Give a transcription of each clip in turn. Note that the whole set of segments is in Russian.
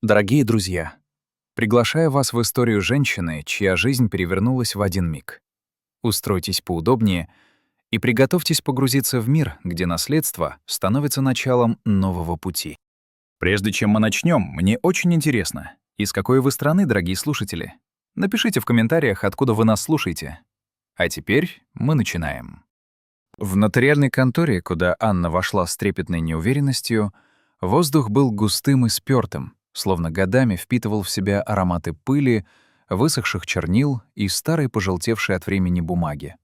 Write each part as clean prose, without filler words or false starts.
Дорогие друзья, приглашаю вас в историю женщины, чья жизнь перевернулась в один миг. Устройтесь поудобнее и приготовьтесь погрузиться в мир, где наследство становится началом нового пути. Прежде чем мы начнем, мне очень интересно, из какой вы страны, дорогие слушатели? Напишите в комментариях, откуда вы нас слушаете. А теперь мы начинаем. В нотариальной конторе, куда Анна вошла с трепетной неуверенностью, воздух был густым и спёртым, словно годами впитывал в себя ароматы пыли, высохших чернил и старой пожелтевшей от времени бумаги.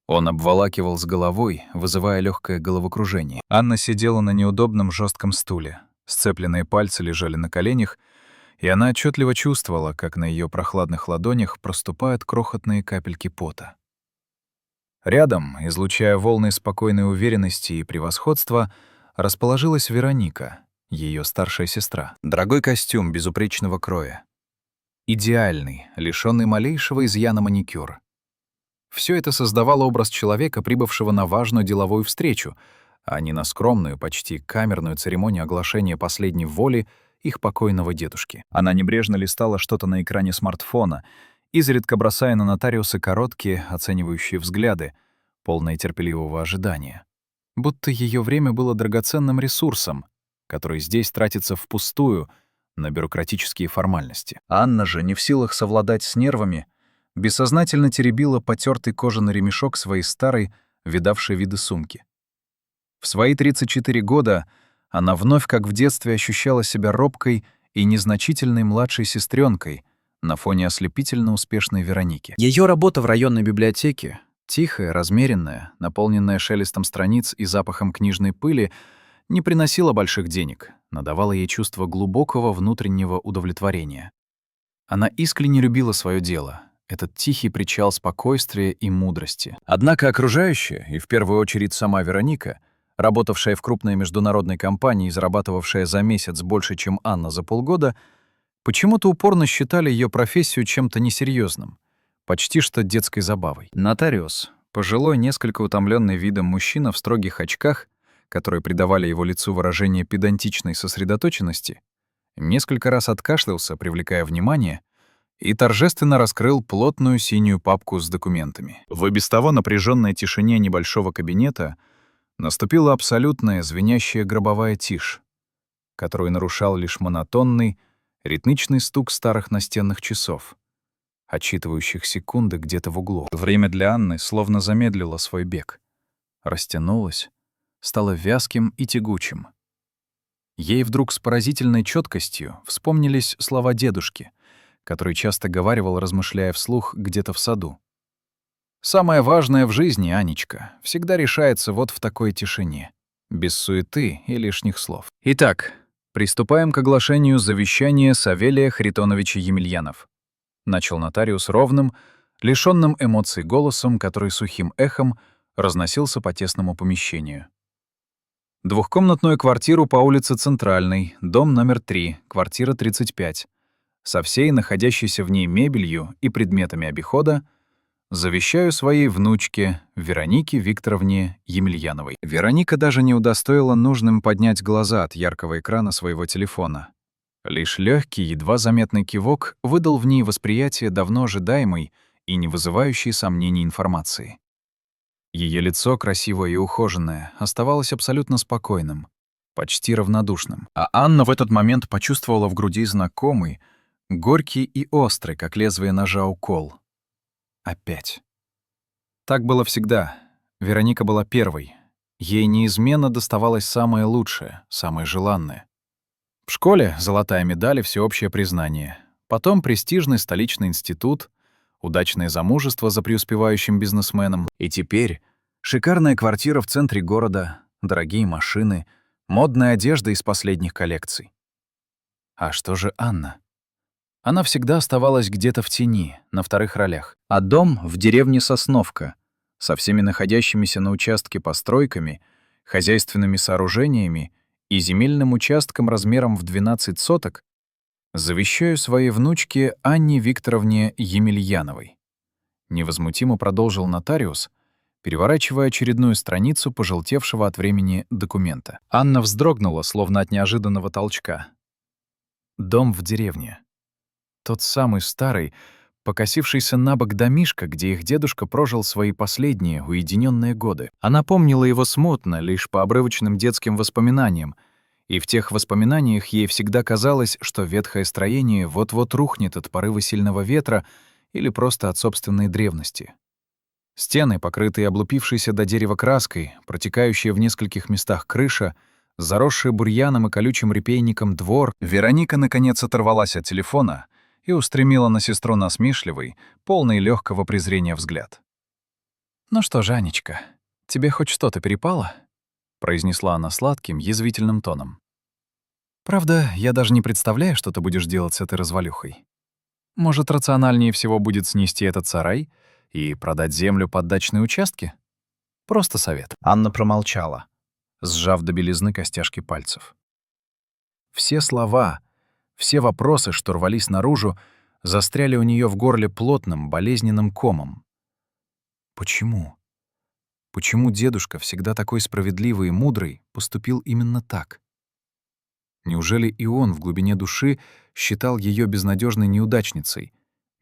Он обволакивал с головой, вызывая легкое головокружение. Анна сидела на неудобном жестком стуле. Сцепленные пальцы лежали на коленях, и она отчетливо чувствовала, как на ее прохладных ладонях проступают крохотные капельки пота. Рядом, излучая волны спокойной уверенности и превосходства, расположилась Вероника, ее старшая сестра. Дорогой костюм безупречного кроя. Идеальный, лишённый малейшего изъяна маникюр. Всё это создавало образ человека, прибывшего на важную деловую встречу, а не на скромную, почти камерную церемонию оглашения последней воли их покойного дедушки. Она небрежно листала что-то на экране смартфона, изредка бросая на нотариуса короткие, оценивающие взгляды, полные терпеливого ожидания. Будто ее время было драгоценным ресурсом, который здесь тратится впустую на бюрократические формальности. Анна же, не в силах совладать с нервами, бессознательно теребила потертый кожаный ремешок своей старой, видавшей виды сумки. В свои 34 года она вновь, как в детстве, ощущала себя робкой и незначительной младшей сестренкой на фоне ослепительно успешной Вероники. Ее работа в районной библиотеке, тихая, размеренная, наполненная шелестом страниц и запахом книжной пыли, не приносила больших денег, но давала ей чувство глубокого внутреннего удовлетворения. Она искренне любила свое дело, этот тихий причал спокойствия и мудрости. Однако окружающие, и в первую очередь сама Вероника, работавшая в крупной международной компании и зарабатывавшая за месяц больше, чем Анна за полгода, почему-то упорно считали ее профессию чем-то несерьезным, почти что детской забавой. Нотариус, пожилой, несколько утомленный видом мужчина в строгих очках, которые придавали его лицу выражение педантичной сосредоточенности, несколько раз откашлялся, привлекая внимание, и торжественно раскрыл плотную синюю папку с документами. В и без того напряженной тишине небольшого кабинета наступила абсолютная звенящая гробовая тишь, которую нарушал лишь монотонный, ритмичный стук старых настенных часов, отсчитывающих секунды где-то в углу. Время для Анны словно замедлило свой бег, растянулось, стало вязким и тягучим. Ей вдруг с поразительной четкостью вспомнились слова дедушки, который часто говаривал, размышляя вслух где-то в саду. «Самое важное в жизни, Анечка, всегда решается вот в такой тишине, без суеты и лишних слов». Итак, приступаем к оглашению завещания Савелия Харитоновича Емельянов. Начал нотариус ровным, лишённым эмоций голосом, который сухим эхом разносился по тесному помещению. Двухкомнатную квартиру по улице Центральной, дом номер 3, квартира 35, со всей находящейся в ней мебелью и предметами обихода, завещаю своей внучке Веронике Викторовне Емельяновой. Вероника даже не удостоила нужным поднять глаза от яркого экрана своего телефона. Лишь легкий, едва заметный кивок выдал в ней восприятие давно ожидаемой и не вызывающей сомнений информации. Ее лицо, красивое и ухоженное, оставалось абсолютно спокойным, почти равнодушным. А Анна в этот момент почувствовала в груди знакомый, горький и острый, как лезвие ножа, укол. Опять. Так было всегда. Вероника была первой. Ей неизменно доставалось самое лучшее, самое желанное. В школе золотая медаль и всеобщее признание. Потом престижный столичный институт, удачное замужество за преуспевающим бизнесменом. И теперь шикарная квартира в центре города, дорогие машины, модная одежда из последних коллекций. А что же Анна? Она всегда оставалась где-то в тени, на вторых ролях. А дом в деревне Сосновка, со всеми находящимися на участке постройками, хозяйственными сооружениями и земельным участком размером в 12 соток, завещаю своей внучке Анне Викторовне Емельяновой. Невозмутимо продолжил нотариус, переворачивая очередную страницу пожелтевшего от времени документа. Анна вздрогнула, словно от неожиданного толчка. Дом в деревне. Тот самый старый, покосившийся набок домишко, где их дедушка прожил свои последние уединенные годы. Она помнила его смутно, лишь по обрывочным детским воспоминаниям, и в тех воспоминаниях ей всегда казалось, что ветхое строение вот-вот рухнет от порыва сильного ветра или просто от собственной древности. Стены, покрытые облупившейся до дерева краской, протекающая в нескольких местах крыша, заросший бурьяном и колючим репейником двор. Вероника, наконец, оторвалась от телефона и устремила на сестру насмешливый, полный легкого презрения взгляд. «Ну что, Жанечка, тебе хоть что-то перепало?» — произнесла она сладким, язвительным тоном. «Правда, я даже не представляю, что ты будешь делать с этой развалюхой. Может, рациональнее всего будет снести этот сарай и продать землю под дачные участки? Просто совет». Анна промолчала, сжав до белизны костяшки пальцев. Все слова, все вопросы, что рвались наружу, застряли у нее в горле плотным, болезненным комом. Почему? Почему дедушка, всегда такой справедливый и мудрый, поступил именно так? Неужели и он в глубине души считал ее безнадежной неудачницей,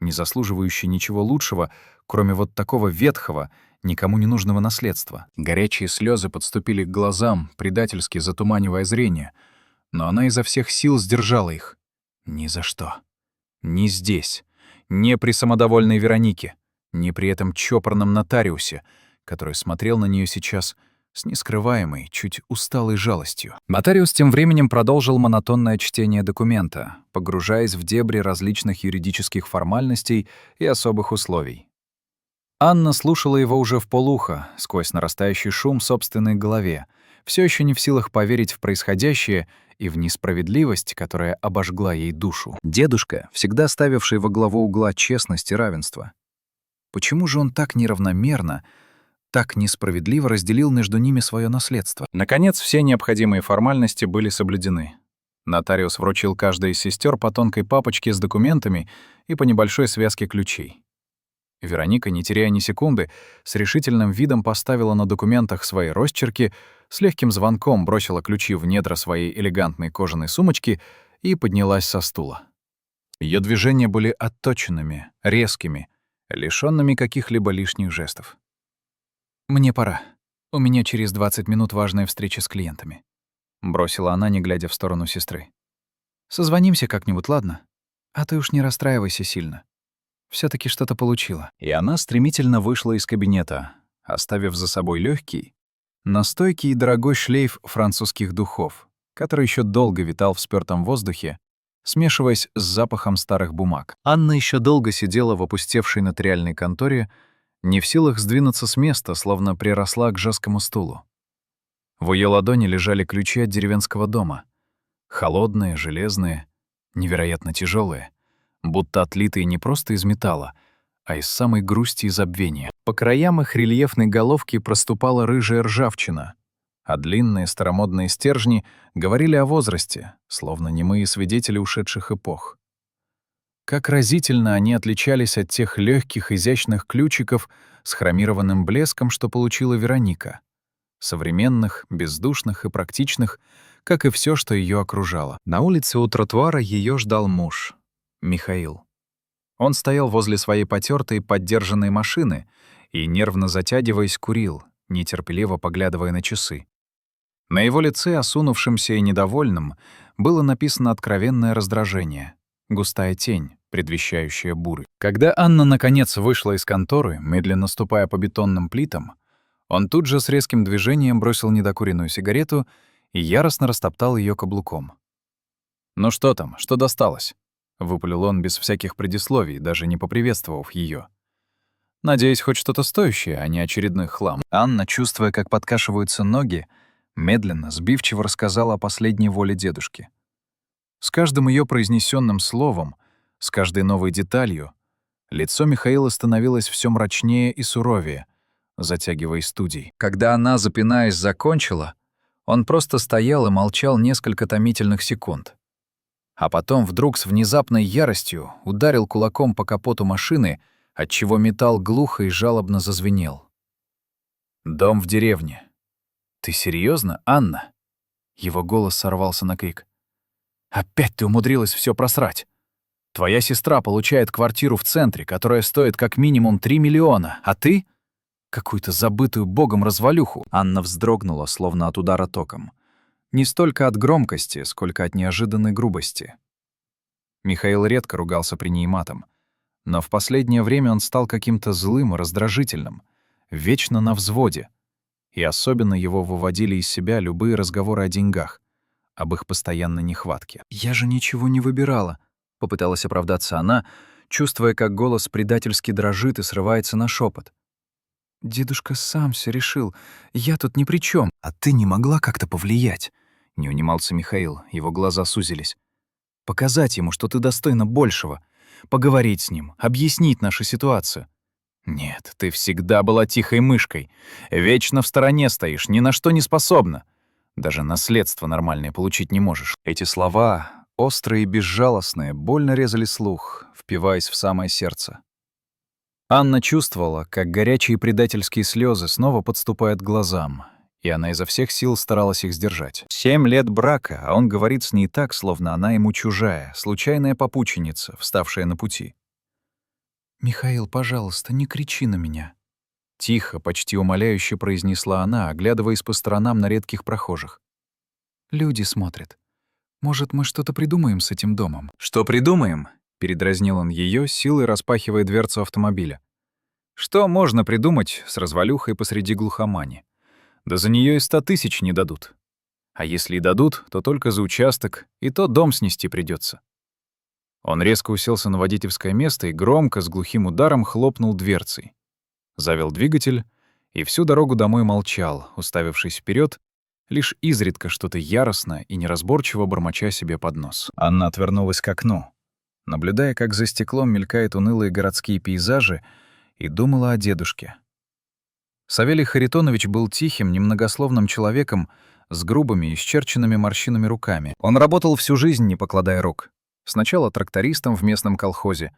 не заслуживающей ничего лучшего, кроме вот такого ветхого, никому не нужного наследства? Горячие слезы подступили к глазам, предательски затуманивая зрение, но она изо всех сил сдержала их. Ни за что. Ни здесь, ни при самодовольной Веронике, ни при этом чопорном нотариусе, который смотрел на нее сейчас с нескрываемой, чуть усталой жалостью. Нотариус тем временем продолжил монотонное чтение документа, погружаясь в дебри различных юридических формальностей и особых условий. Анна слушала его уже вполуха, сквозь нарастающий шум в собственной голове, все еще не в силах поверить в происходящее и в несправедливость, которая обожгла ей душу. Дедушка, всегда ставивший во главу угла честность и равенство. Почему же он так неравномерно, так несправедливо разделил между ними свое наследство? Наконец, все необходимые формальности были соблюдены. Нотариус вручил каждой из сестер по тонкой папочке с документами и по небольшой связке ключей. Вероника, не теряя ни секунды, с решительным видом поставила на документах свои росчерки, с легким звонком бросила ключи в недра своей элегантной кожаной сумочки и поднялась со стула. Ее движения были отточенными, резкими, лишёнными каких-либо лишних жестов. «Мне пора. У меня через 20 минут важная встреча с клиентами», — бросила она, не глядя в сторону сестры. «Созвонимся как-нибудь, ладно? А ты уж не расстраивайся сильно. Всё-таки что-то получила». И она стремительно вышла из кабинета, оставив за собой лёгкий, но стойкий и дорогой шлейф французских духов, который ещё долго витал в спёртом воздухе, смешиваясь с запахом старых бумаг. Анна ещё долго сидела в опустевшей нотариальной конторе, не в силах сдвинуться с места, словно приросла к жесткому стулу. В её ладони лежали ключи от деревенского дома. Холодные, железные, невероятно тяжёлые, будто отлитые не просто из металла, а из самой грусти и забвения. По краям их рельефной головки проступала рыжая ржавчина, а длинные старомодные стержни говорили о возрасте, словно немые свидетели ушедших эпох. Как разительно они отличались от тех легких, изящных ключиков с хромированным блеском, что получила Вероника. Современных, бездушных и практичных, как и все, что ее окружало. На улице у тротуара ее ждал муж, Михаил. Он стоял возле своей потертой, поддержанной машины и, нервно затягиваясь, курил, нетерпеливо поглядывая на часы. На его лице, осунувшемся и недовольном, было написано откровенное раздражение, густая тень, предвещающая бурю. Когда Анна наконец вышла из конторы, медленно ступая по бетонным плитам, он тут же с резким движением бросил недокуренную сигарету и яростно растоптал ее каблуком. «Ну что там, что досталось?» — выпалил он без всяких предисловий, даже не поприветствовав ее. «Надеюсь, хоть что-то стоящее, а не очередной хлам». Анна, чувствуя, как подкашиваются ноги, медленно, сбивчиво рассказала о последней воле дедушки. С каждым ее произнесенным словом, с каждой новой деталью, лицо Михаила становилось все мрачнее и суровее, затягивая студий. Когда она, запинаясь, закончила, он просто стоял и молчал несколько томительных секунд. А потом вдруг с внезапной яростью ударил кулаком по капоту машины, отчего металл глухо и жалобно зазвенел. «Дом в деревне. Ты серьезно, Анна?» Его голос сорвался на крик. Опять ты умудрилась все просрать. Твоя сестра получает квартиру в центре, которая стоит как минимум 3 миллиона, а ты — какую-то забытую богом развалюху». Анна вздрогнула, словно от удара током. Не столько от громкости, сколько от неожиданной грубости. Михаил редко ругался при ней матом, но в последнее время он стал каким-то злым и раздражительным, вечно на взводе, и особенно его выводили из себя любые разговоры о деньгах, об их постоянной нехватке. «Я же ничего не выбирала», — попыталась оправдаться она, чувствуя, как голос предательски дрожит и срывается на шепот. «Дедушка сам все решил, я тут ни при чем. «А ты не могла как-то повлиять?» — не унимался Михаил, его глаза сузились. «Показать ему, что ты достойна большего, поговорить с ним, объяснить нашу ситуацию». «Нет, ты всегда была тихой мышкой, вечно в стороне стоишь, ни на что не способна. Даже наследство нормальное получить не можешь». Эти слова, острые и безжалостные, больно резали слух, впиваясь в самое сердце. Анна чувствовала, как горячие предательские слезы снова подступают к глазам, и она изо всех сил старалась их сдержать. 7 лет брака, а он говорит с ней так, словно она ему чужая, случайная попутчица, вставшая на пути. «Михаил, пожалуйста, не кричи на меня», — тихо, почти умоляюще произнесла она, оглядываясь по сторонам на редких прохожих. «Люди смотрят. Может, мы что-то придумаем с этим домом?» «Что придумаем?» — передразнил он ее, силой распахивая дверцу автомобиля. «Что можно придумать с развалюхой посреди глухомани? Да за нее и 100 тысяч не дадут. А если и дадут, то только за участок, и то дом снести придется. Он резко уселся на водительское место и громко, с глухим ударом хлопнул дверцей. Завел двигатель и всю дорогу домой молчал, уставившись вперед, лишь изредка что-то яростно и неразборчиво бормоча себе под нос. Анна отвернулась к окну, наблюдая, как за стеклом мелькают унылые городские пейзажи, и думала о дедушке. Савелий Харитонович был тихим, немногословным человеком с грубыми, исчерченными морщинами руками. Он работал всю жизнь, не покладая рук. Сначала трактористом в местном колхозе,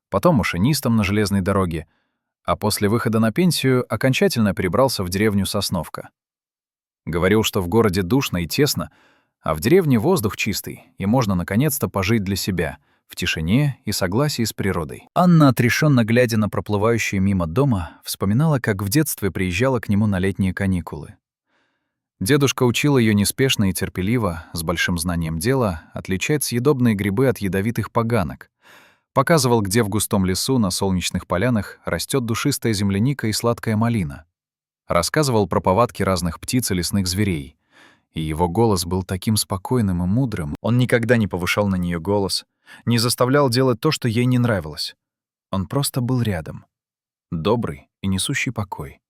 потом машинистом на железной дороге, а после выхода на пенсию окончательно перебрался в деревню Сосновка. Говорил, что в городе душно и тесно, а в деревне воздух чистый, и можно наконец-то пожить для себя, в тишине и согласии с природой. Анна, отрешенно глядя на проплывающие мимо дома, вспоминала, как в детстве приезжала к нему на летние каникулы. Дедушка учил ее неспешно и терпеливо, с большим знанием дела, отличать съедобные грибы от ядовитых поганок. Показывал, где в густом лесу на солнечных полянах растет душистая земляника и сладкая малина. Рассказывал про повадки разных птиц и лесных зверей. И его голос был таким спокойным и мудрым. Он никогда не повышал на нее голос, не заставлял делать то, что ей не нравилось. Он просто был рядом. Добрый и несущий покой.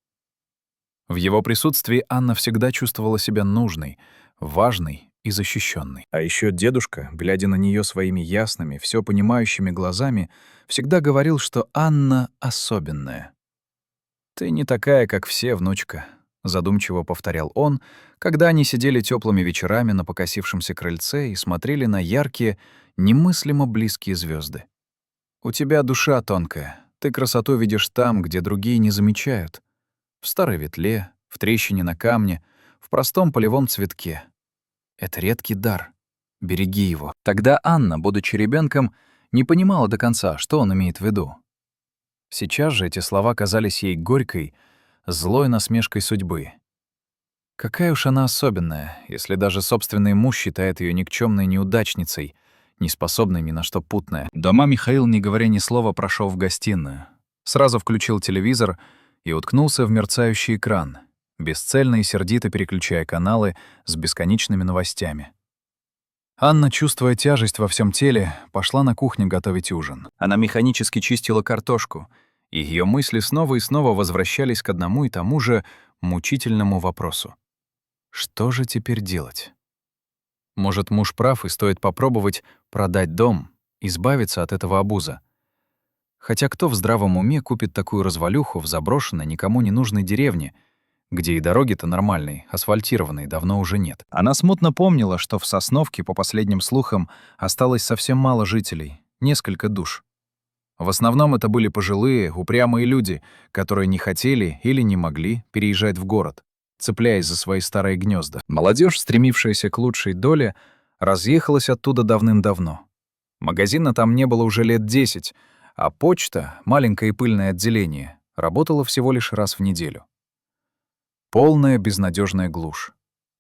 В его присутствии Анна всегда чувствовала себя нужной, важной и защищенной. А еще дедушка, глядя на нее своими ясными, все понимающими глазами, всегда говорил, что Анна особенная. «Ты не такая, как все, внучка», — задумчиво повторял он, когда они сидели теплыми вечерами на покосившемся крыльце и смотрели на яркие, немыслимо близкие звезды. «У тебя душа тонкая, ты красоту видишь там, где другие не замечают. В старой ветле, в трещине на камне, в простом полевом цветке. Это редкий дар. Береги его». Тогда Анна, будучи ребенком, не понимала до конца, что он имеет в виду. Сейчас же эти слова казались ей горькой, злой насмешкой судьбы. Какая уж она особенная, если даже собственный муж считает ее никчемной неудачницей, неспособной ни на что путное. Дома Михаил, не говоря ни слова, прошел в гостиную. Сразу включил телевизор и уткнулся в мерцающий экран, бесцельно и сердито переключая каналы с бесконечными новостями. Анна, чувствуя тяжесть во всем теле, пошла на кухню готовить ужин. Она механически чистила картошку, и ее мысли снова и снова возвращались к одному и тому же мучительному вопросу. Что же теперь делать? Может, муж прав, и стоит попробовать продать дом, избавиться от этого обуза. Хотя кто в здравом уме купит такую развалюху в заброшенной, никому не нужной деревне, где и дороги-то нормальные, асфальтированные, давно уже нет? Она смутно помнила, что в Сосновке, по последним слухам, осталось совсем мало жителей, несколько душ. В основном это были пожилые, упрямые люди, которые не хотели или не могли переезжать в город, цепляясь за свои старые гнезда. Молодежь, стремившаяся к лучшей доле, Разъехалась оттуда давным-давно. Магазина там не было уже лет 10, а почта, маленькое и пыльное отделение, работала всего лишь раз в неделю. Полная безнадежная глушь.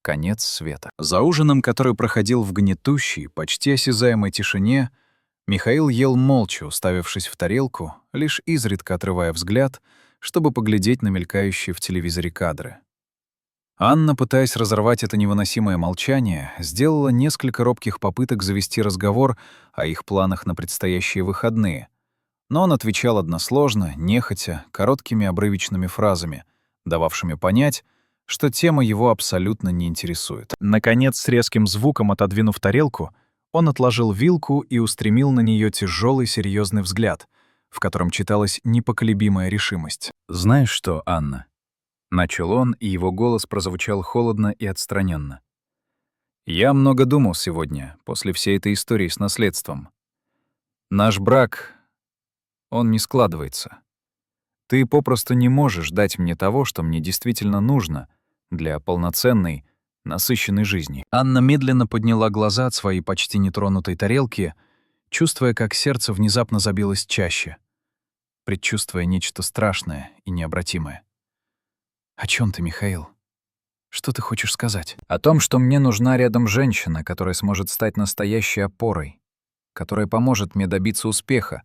Конец света. За ужином, который проходил в гнетущей, почти осязаемой тишине, Михаил ел молча, уставившись в тарелку, лишь изредка отрывая взгляд, чтобы поглядеть на мелькающие в телевизоре кадры. Анна, пытаясь разорвать это невыносимое молчание, сделала несколько робких попыток завести разговор о их планах на предстоящие выходные. Но он отвечал односложно, нехотя, короткими обрывочными фразами, дававшими понять, что тема его абсолютно не интересует. Наконец, с резким звуком отодвинув тарелку, он отложил вилку и устремил на нее тяжелый серьезный взгляд, в котором читалась непоколебимая решимость. «Знаешь что, Анна?» Начал он, и его голос прозвучал холодно и отстраненно. «Я много думал сегодня, после всей этой истории с наследством. Наш брак, он не складывается. Ты попросту не можешь дать мне того, что мне действительно нужно для полноценной, насыщенной жизни». Анна медленно подняла глаза от своей почти нетронутой тарелки, чувствуя, как сердце внезапно забилось чаще, предчувствуя нечто страшное и необратимое. «О чем ты, Михаил? Что ты хочешь сказать?» «О том, что мне нужна рядом женщина, которая сможет стать настоящей опорой, которая поможет мне добиться успеха,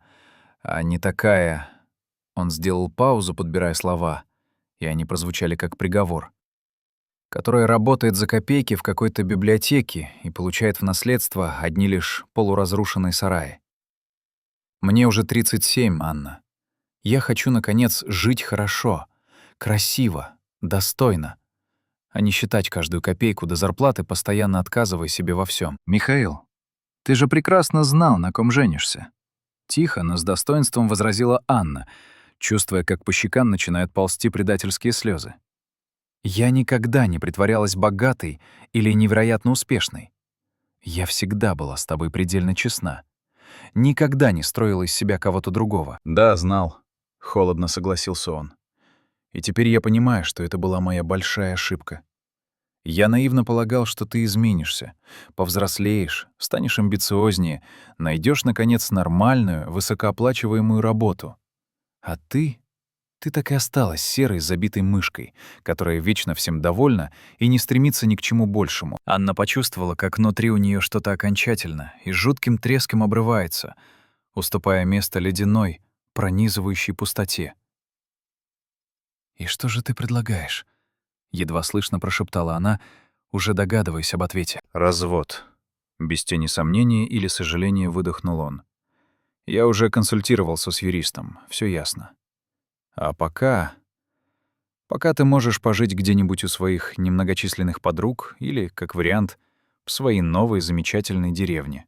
а не такая...» Он сделал паузу, подбирая слова, и они прозвучали как приговор. «Которая работает за копейки в какой-то библиотеке и получает в наследство одни лишь полуразрушенные сараи. Мне уже 37, Анна. Я хочу, наконец, жить хорошо, красиво, достойно, а не считать каждую копейку до зарплаты, постоянно отказывая себе во всем. Михаил, ты же прекрасно знал, на ком женишься». Тихо, но с достоинством возразила Анна, чувствуя, как по щекам начинают ползти предательские слезы. «Я никогда не притворялась богатой или невероятно успешной. Я всегда была с тобой предельно честна. Никогда не строила из себя кого-то другого». «Да, знал», — холодно согласился он. «И теперь я понимаю, что это была моя большая ошибка. Я наивно полагал, что ты изменишься, повзрослеешь, станешь амбициознее, найдешь наконец, нормальную, высокооплачиваемую работу. А ты так и осталась серой, забитой мышкой, которая вечно всем довольна и не стремится ни к чему большему». Анна почувствовала, как внутри у нее что-то окончательно и с жутким треском обрывается, уступая место ледяной, пронизывающей пустоте. «И что же ты предлагаешь?» — едва слышно прошептала она, уже догадываясь об ответе. «Развод». Без тени сомнения или сожаления выдохнул он. «Я уже консультировался с юристом, все ясно. А пока ты можешь пожить где-нибудь у своих немногочисленных подруг или, как вариант, в своей новой замечательной деревне».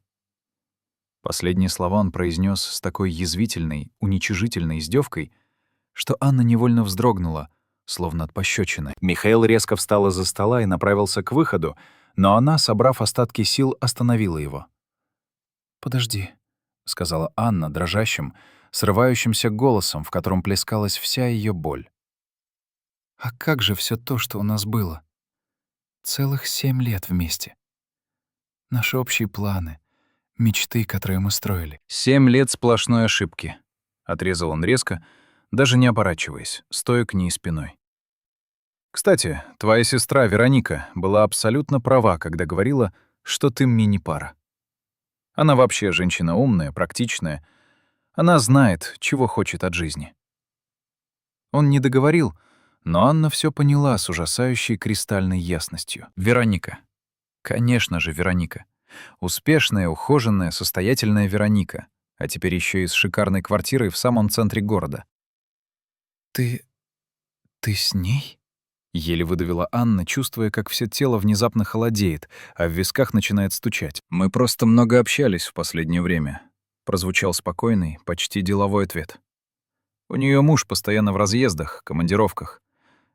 Последние слова он произнес с такой язвительной, уничижительной издевкой, что Анна невольно вздрогнула, словно от пощечины. Михаил резко встал из-за стола и направился к выходу, но она, собрав остатки сил, остановила его. «Подожди», — сказала Анна дрожащим, срывающимся голосом, в котором плескалась вся ее боль. «А как же все то, что у нас было? Целых 7 лет вместе. Наши общие планы, мечты, которые мы строили». 7 лет сплошной ошибки», — отрезал он резко, даже не оборачиваясь, стоя к ней спиной. «Кстати, твоя сестра Вероника была абсолютно права, когда говорила, что ты мне не пара. Она вообще женщина умная, практичная. Она знает, чего хочет от жизни». Он не договорил, но Анна все поняла с ужасающей кристальной ясностью. Вероника. Конечно же, Вероника. Успешная, ухоженная, состоятельная Вероника, а теперь еще и с шикарной квартирой в самом центре города. «Ты с ней?» — еле выдавила Анна, чувствуя, как все тело внезапно холодеет, а в висках начинает стучать. «Мы просто много общались в последнее время», — прозвучал спокойный, почти деловой ответ. «У нее муж постоянно в разъездах, командировках.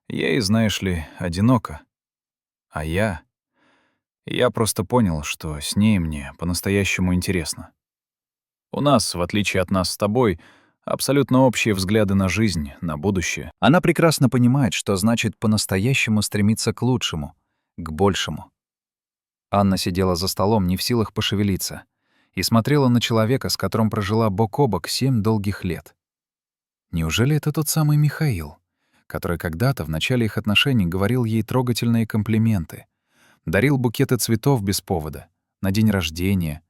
Ей, знаешь ли, одиноко. А я просто понял, что с ней мне по-настоящему интересно. У нас, в отличие от нас с тобой, абсолютно общие взгляды на жизнь, на будущее. Она прекрасно понимает, что значит по-настоящему стремиться к лучшему, к большему. Анна сидела за столом, не в силах пошевелиться, и смотрела на человека, с которым прожила бок о бок 7 долгих лет. Неужели это тот самый Михаил, который когда-то в начале их отношений говорил ей трогательные комплименты, дарил букеты цветов без повода, на день рождения,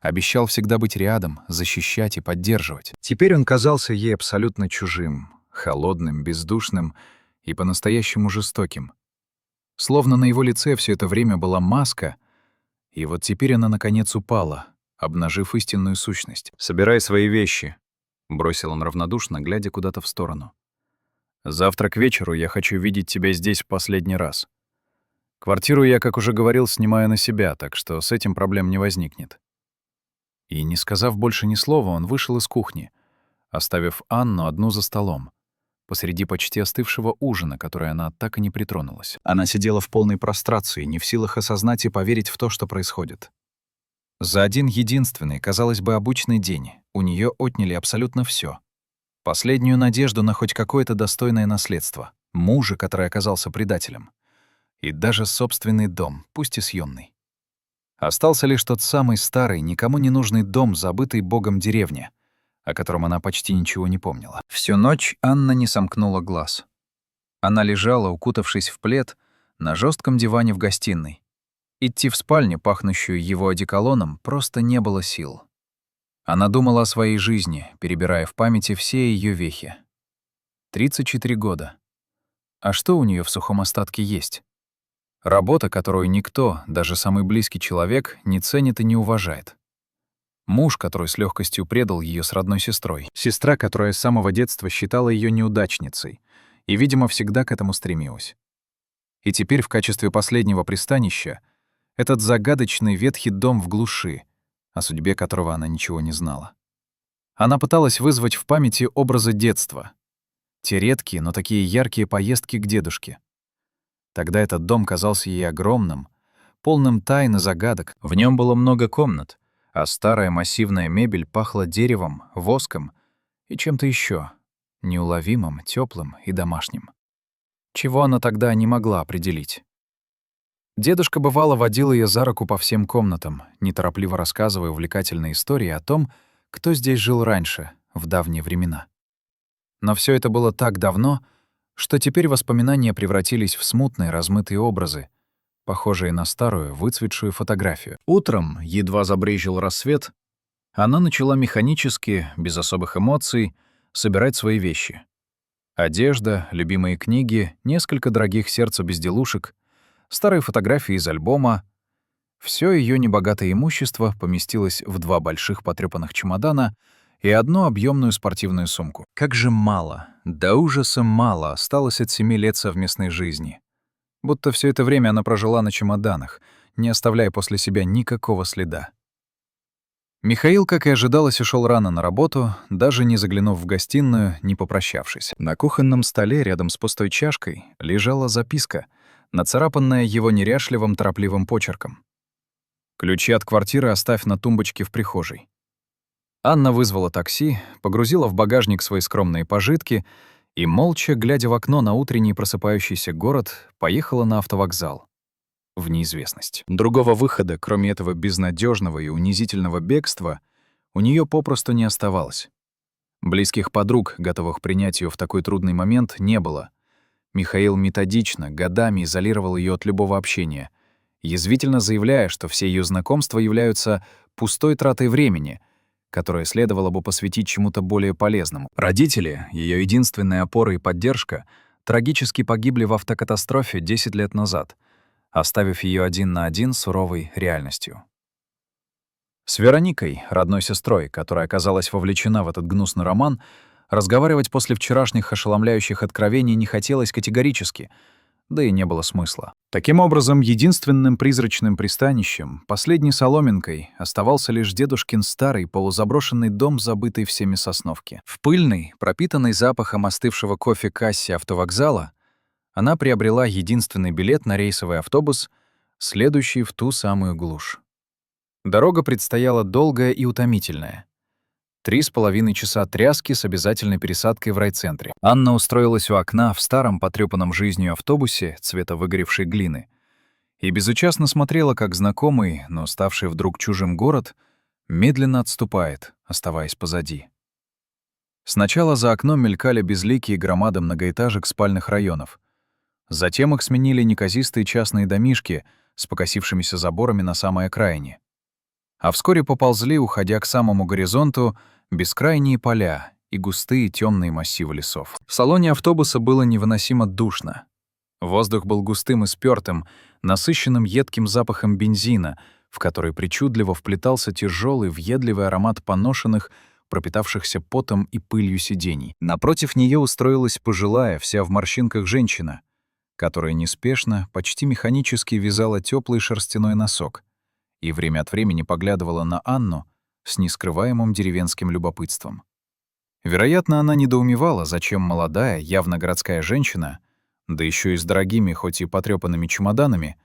обещал всегда быть рядом, защищать и поддерживать? Теперь он казался ей абсолютно чужим, холодным, бездушным и по-настоящему жестоким. Словно на его лице все это время была маска, и вот теперь она наконец упала, обнажив истинную сущность. «Собирай свои вещи», — бросил он равнодушно, глядя куда-то в сторону. «Завтра к вечеру я хочу видеть тебя здесь в последний раз. Квартиру я, как уже говорил, снимаю на себя, так что с этим проблем не возникнет». И, не сказав больше ни слова, он вышел из кухни, оставив Анну одну за столом, посреди почти остывшего ужина, который она так и не притронулась. Она сидела в полной прострации, не в силах осознать и поверить в то, что происходит. За один единственный, казалось бы, обычный день у нее отняли абсолютно все: последнюю надежду на хоть какое-то достойное наследство, мужа, который оказался предателем, и даже собственный дом, пусть и съемный. Остался лишь тот самый старый, никому не нужный дом, забытый богом деревня, о котором она почти ничего не помнила. Всю ночь Анна не сомкнула глаз. Она лежала, укутавшись в плед, на жестком диване в гостиной. Идти в спальню, пахнущую его одеколоном, просто не было сил. Она думала о своей жизни, перебирая в памяти все ее вехи. 34 года. А что у нее в сухом остатке есть? Работа, которую никто, даже самый близкий человек, не ценит и не уважает. Муж, который с легкостью предал ее с родной сестрой. Сестра, которая с самого детства считала ее неудачницей и, видимо, всегда к этому стремилась. И теперь в качестве последнего пристанища этот загадочный ветхий дом в глуши, о судьбе которого она ничего не знала. Она пыталась вызвать в памяти образы детства. Те редкие, но такие яркие поездки к дедушке. Тогда этот дом казался ей огромным, полным тайн и загадок. В нем было много комнат, а старая массивная мебель пахла деревом, воском и чем-то еще неуловимым, теплым и домашним. Чего она тогда не могла определить. Дедушка бывало водил ее за руку по всем комнатам, неторопливо рассказывая увлекательные истории о том, кто здесь жил раньше, в давние времена. Но все это было так давно, что теперь воспоминания превратились в смутные, размытые образы, похожие на старую, выцветшую фотографию. Утром, едва забрезжил рассвет, она начала механически, без особых эмоций, собирать свои вещи. Одежда, любимые книги, несколько дорогих сердцу безделушек, старые фотографии из альбома. Всё её небогатое имущество поместилось в 2 больших потрёпанных чемодана и одну объёмную спортивную сумку. Как же мало, до ужаса мало осталось от 7 лет совместной жизни. Будто всё это время она прожила на чемоданах, не оставляя после себя никакого следа. Михаил, как и ожидалось, ушёл рано на работу, даже не заглянув в гостиную, не попрощавшись. На кухонном столе рядом с пустой чашкой лежала записка, нацарапанная его неряшливым, торопливым почерком. «Ключи от квартиры оставь на тумбочке в прихожей». Анна вызвала такси, погрузила в багажник свои скромные пожитки и, молча, глядя в окно на утренний просыпающийся город, поехала на автовокзал. В неизвестность. Другого выхода, кроме этого безнадежного и унизительного бегства, у нее попросту не оставалось. Близких подруг, готовых принять ее в такой трудный момент, не было. Михаил методично, годами изолировал ее от любого общения, язвительно заявляя, что все ее знакомства являются пустой тратой времени, которое следовало бы посвятить чему-то более полезному. Родители, ее единственная опора и поддержка, трагически погибли в автокатастрофе 10 лет назад, оставив ее один на один с суровой реальностью. С Вероникой, родной сестрой, которая оказалась вовлечена в этот гнусный роман, разговаривать после вчерашних ошеломляющих откровений не хотелось категорически, да и не было смысла. Таким образом, единственным призрачным пристанищем, последней соломинкой, оставался лишь дедушкин старый полузаброшенный дом, забытый всеми Сосновки. В пыльной, пропитанной запахом остывшего кофе кассе автовокзала она приобрела единственный билет на рейсовый автобус, следующий в ту самую глушь. Дорога предстояла долгая и утомительная. 3,5 часа тряски с обязательной пересадкой в райцентре. Анна устроилась у окна в старом потрёпанном жизнью автобусе цвета выгоревшей глины и безучастно смотрела, как знакомый, но ставший вдруг чужим город медленно отступает, оставаясь позади. Сначала за окном мелькали безликие громады многоэтажек спальных районов. Затем их сменили неказистые частные домишки с покосившимися заборами на самой окраине. А вскоре поползли, уходя к самому горизонту, бескрайние поля и густые темные массивы лесов. В салоне автобуса было невыносимо душно. Воздух был густым и спёртым, насыщенным едким запахом бензина, в который причудливо вплетался тяжелый, въедливый аромат поношенных, пропитавшихся потом и пылью сидений. Напротив нее устроилась пожилая, вся в морщинках женщина, которая неспешно, почти механически вязала теплый шерстяной носок и время от времени поглядывала на Анну с нескрываемым деревенским любопытством. Вероятно, она недоумевала, зачем молодая, явно городская женщина, да еще и с дорогими, хоть и потрёпанными чемоданами,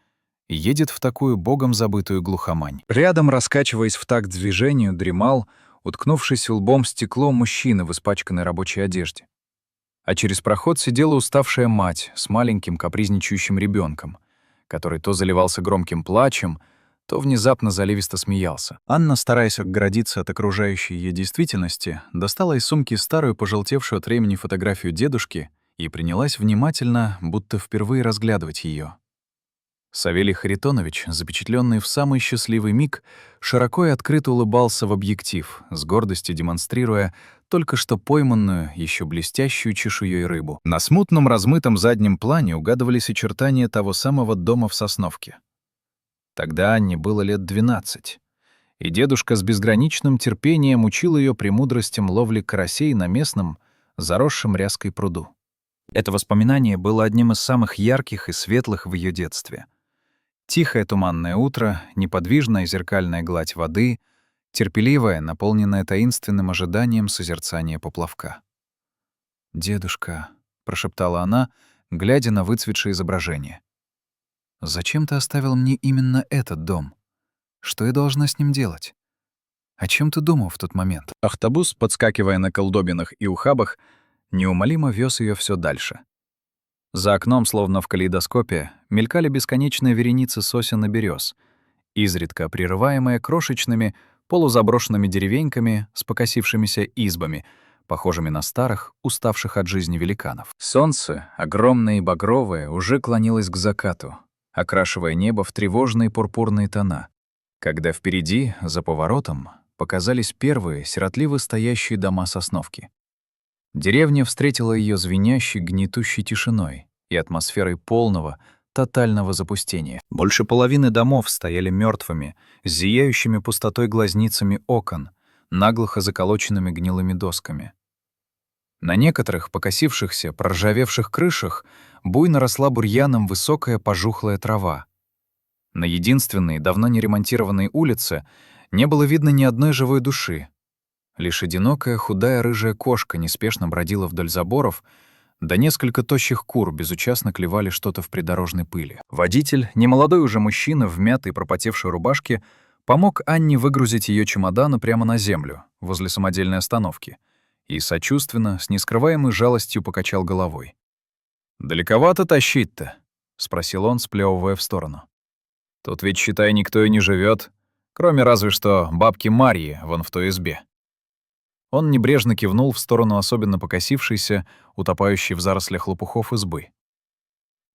едет в такую богом забытую глухомань. Рядом, раскачиваясь в такт движению, дремал, уткнувшись лбом в стекло, мужчина в испачканной рабочей одежде. А через проход сидела уставшая мать с маленьким капризничающим ребенком, который то заливался громким плачем, то внезапно заливисто смеялся. Анна, стараясь отгородиться от окружающей ее действительности, достала из сумки старую, пожелтевшую от времени фотографию дедушки и принялась внимательно, будто впервые разглядывать ее. Савелий Харитонович, запечатленный в самый счастливый миг, широко и открыто улыбался в объектив, с гордостью демонстрируя только что пойманную, еще блестящую чешуей рыбу. На смутном размытом заднем плане угадывались очертания того самого дома в Сосновке. Тогда Анне было лет 12, и дедушка с безграничным терпением учил ее премудростям ловли карасей на местном, заросшем ряской пруду. Это воспоминание было одним из самых ярких и светлых в ее детстве. Тихое туманное утро, неподвижная зеркальная гладь воды, терпеливая, наполненная таинственным ожиданием созерцания поплавка. «Дедушка», — прошептала она, глядя на выцветшее изображение. «Зачем ты оставил мне именно этот дом? Что я должна с ним делать? О чем ты думал в тот момент?» Автобус, подскакивая на колдобинах и ухабах, неумолимо вез ее все дальше. За окном, словно в калейдоскопе, мелькали бесконечные вереницы сосен и берез, изредка прерываемые крошечными, полузаброшенными деревеньками с покосившимися избами, похожими на старых, уставших от жизни великанов. Солнце, огромное и багровое, уже клонилось к закату, окрашивая небо в тревожные пурпурные тона, когда впереди, за поворотом, показались первые сиротливо стоящие дома Сосновки. Деревня встретила ее звенящей, гнетущей тишиной и атмосферой полного, тотального запустения. Больше половины домов стояли мертвыми, с зияющими пустотой глазницами окон, наглухо заколоченными гнилыми досками. На некоторых покосившихся, проржавевших крышах буйно росла бурьяном высокая пожухлая трава. На единственной, давно не ремонтированной улице не было видно ни одной живой души. Лишь одинокая худая рыжая кошка неспешно бродила вдоль заборов, да несколько тощих кур безучастно клевали что-то в придорожной пыли. Водитель, немолодой уже мужчина в мятой пропотевшей рубашке, помог Анне выгрузить ее чемоданы прямо на землю, возле самодельной остановки, и сочувственно, с нескрываемой жалостью покачал головой. «Далековато тащить-то?» — спросил он, сплёвывая в сторону. «Тут ведь, считай, никто и не живет, кроме разве что бабки Марьи вон в той избе». Он небрежно кивнул в сторону особенно покосившейся, утопающей в зарослях лопухов избы.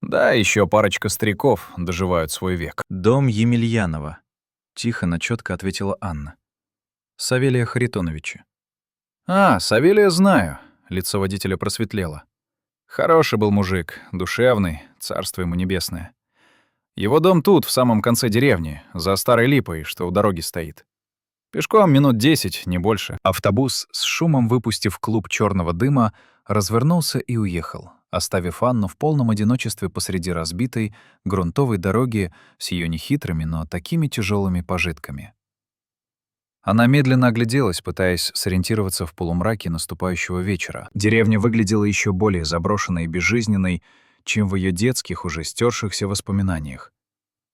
«Да, еще парочка стариков доживают свой век». «Дом Емельянова», — тихо, но чётко ответила Анна. «Савелия Харитоновича». «А, Савелия знаю», — лицо водителя просветлело. «Хороший был мужик, душевный, царство ему небесное. Его дом тут, в самом конце деревни, за старой липой, что у дороги стоит. Пешком минут 10, не больше». Автобус, с шумом выпустив клуб черного дыма, развернулся и уехал, оставив Анну в полном одиночестве посреди разбитой, грунтовой дороги с ее нехитрыми, но такими тяжелыми пожитками. Она медленно огляделась, пытаясь сориентироваться в полумраке наступающего вечера. Деревня выглядела еще более заброшенной и безжизненной, чем в ее детских, уже стёршихся воспоминаниях.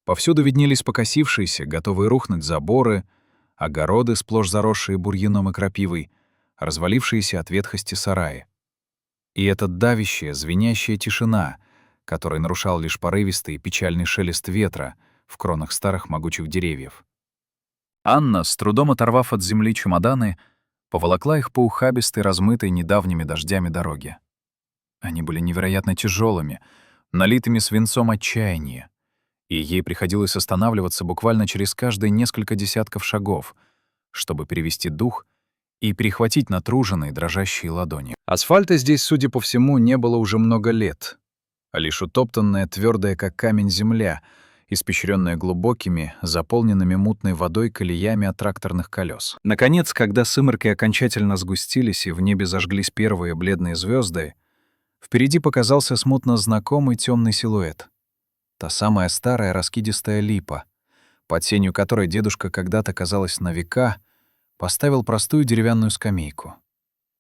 Повсюду виднелись покосившиеся, готовые рухнуть заборы, огороды, сплошь заросшие бурьяном и крапивой, развалившиеся от ветхости сараи. И эта давящая, звенящая тишина, который нарушал лишь порывистый и печальный шелест ветра в кронах старых могучих деревьев. Анна, с трудом оторвав от земли чемоданы, поволокла их по ухабистой, размытой недавними дождями дороге. Они были невероятно тяжелыми, налитыми свинцом отчаяния, и ей приходилось останавливаться буквально через каждые несколько десятков шагов, чтобы перевести дух и перехватить натруженные дрожащие ладони. Асфальта здесь, судя по всему, не было уже много лет, а лишь утоптанная, твердая как камень земля, испещренная глубокими, заполненными мутной водой колеями от тракторных колес. Наконец, когда сумерки окончательно сгустились и в небе зажглись первые бледные звезды, впереди показался смутно знакомый темный силуэт. Та самая старая раскидистая липа, под сенью которой дедушка когда-то, казалось, на века, поставил простую деревянную скамейку,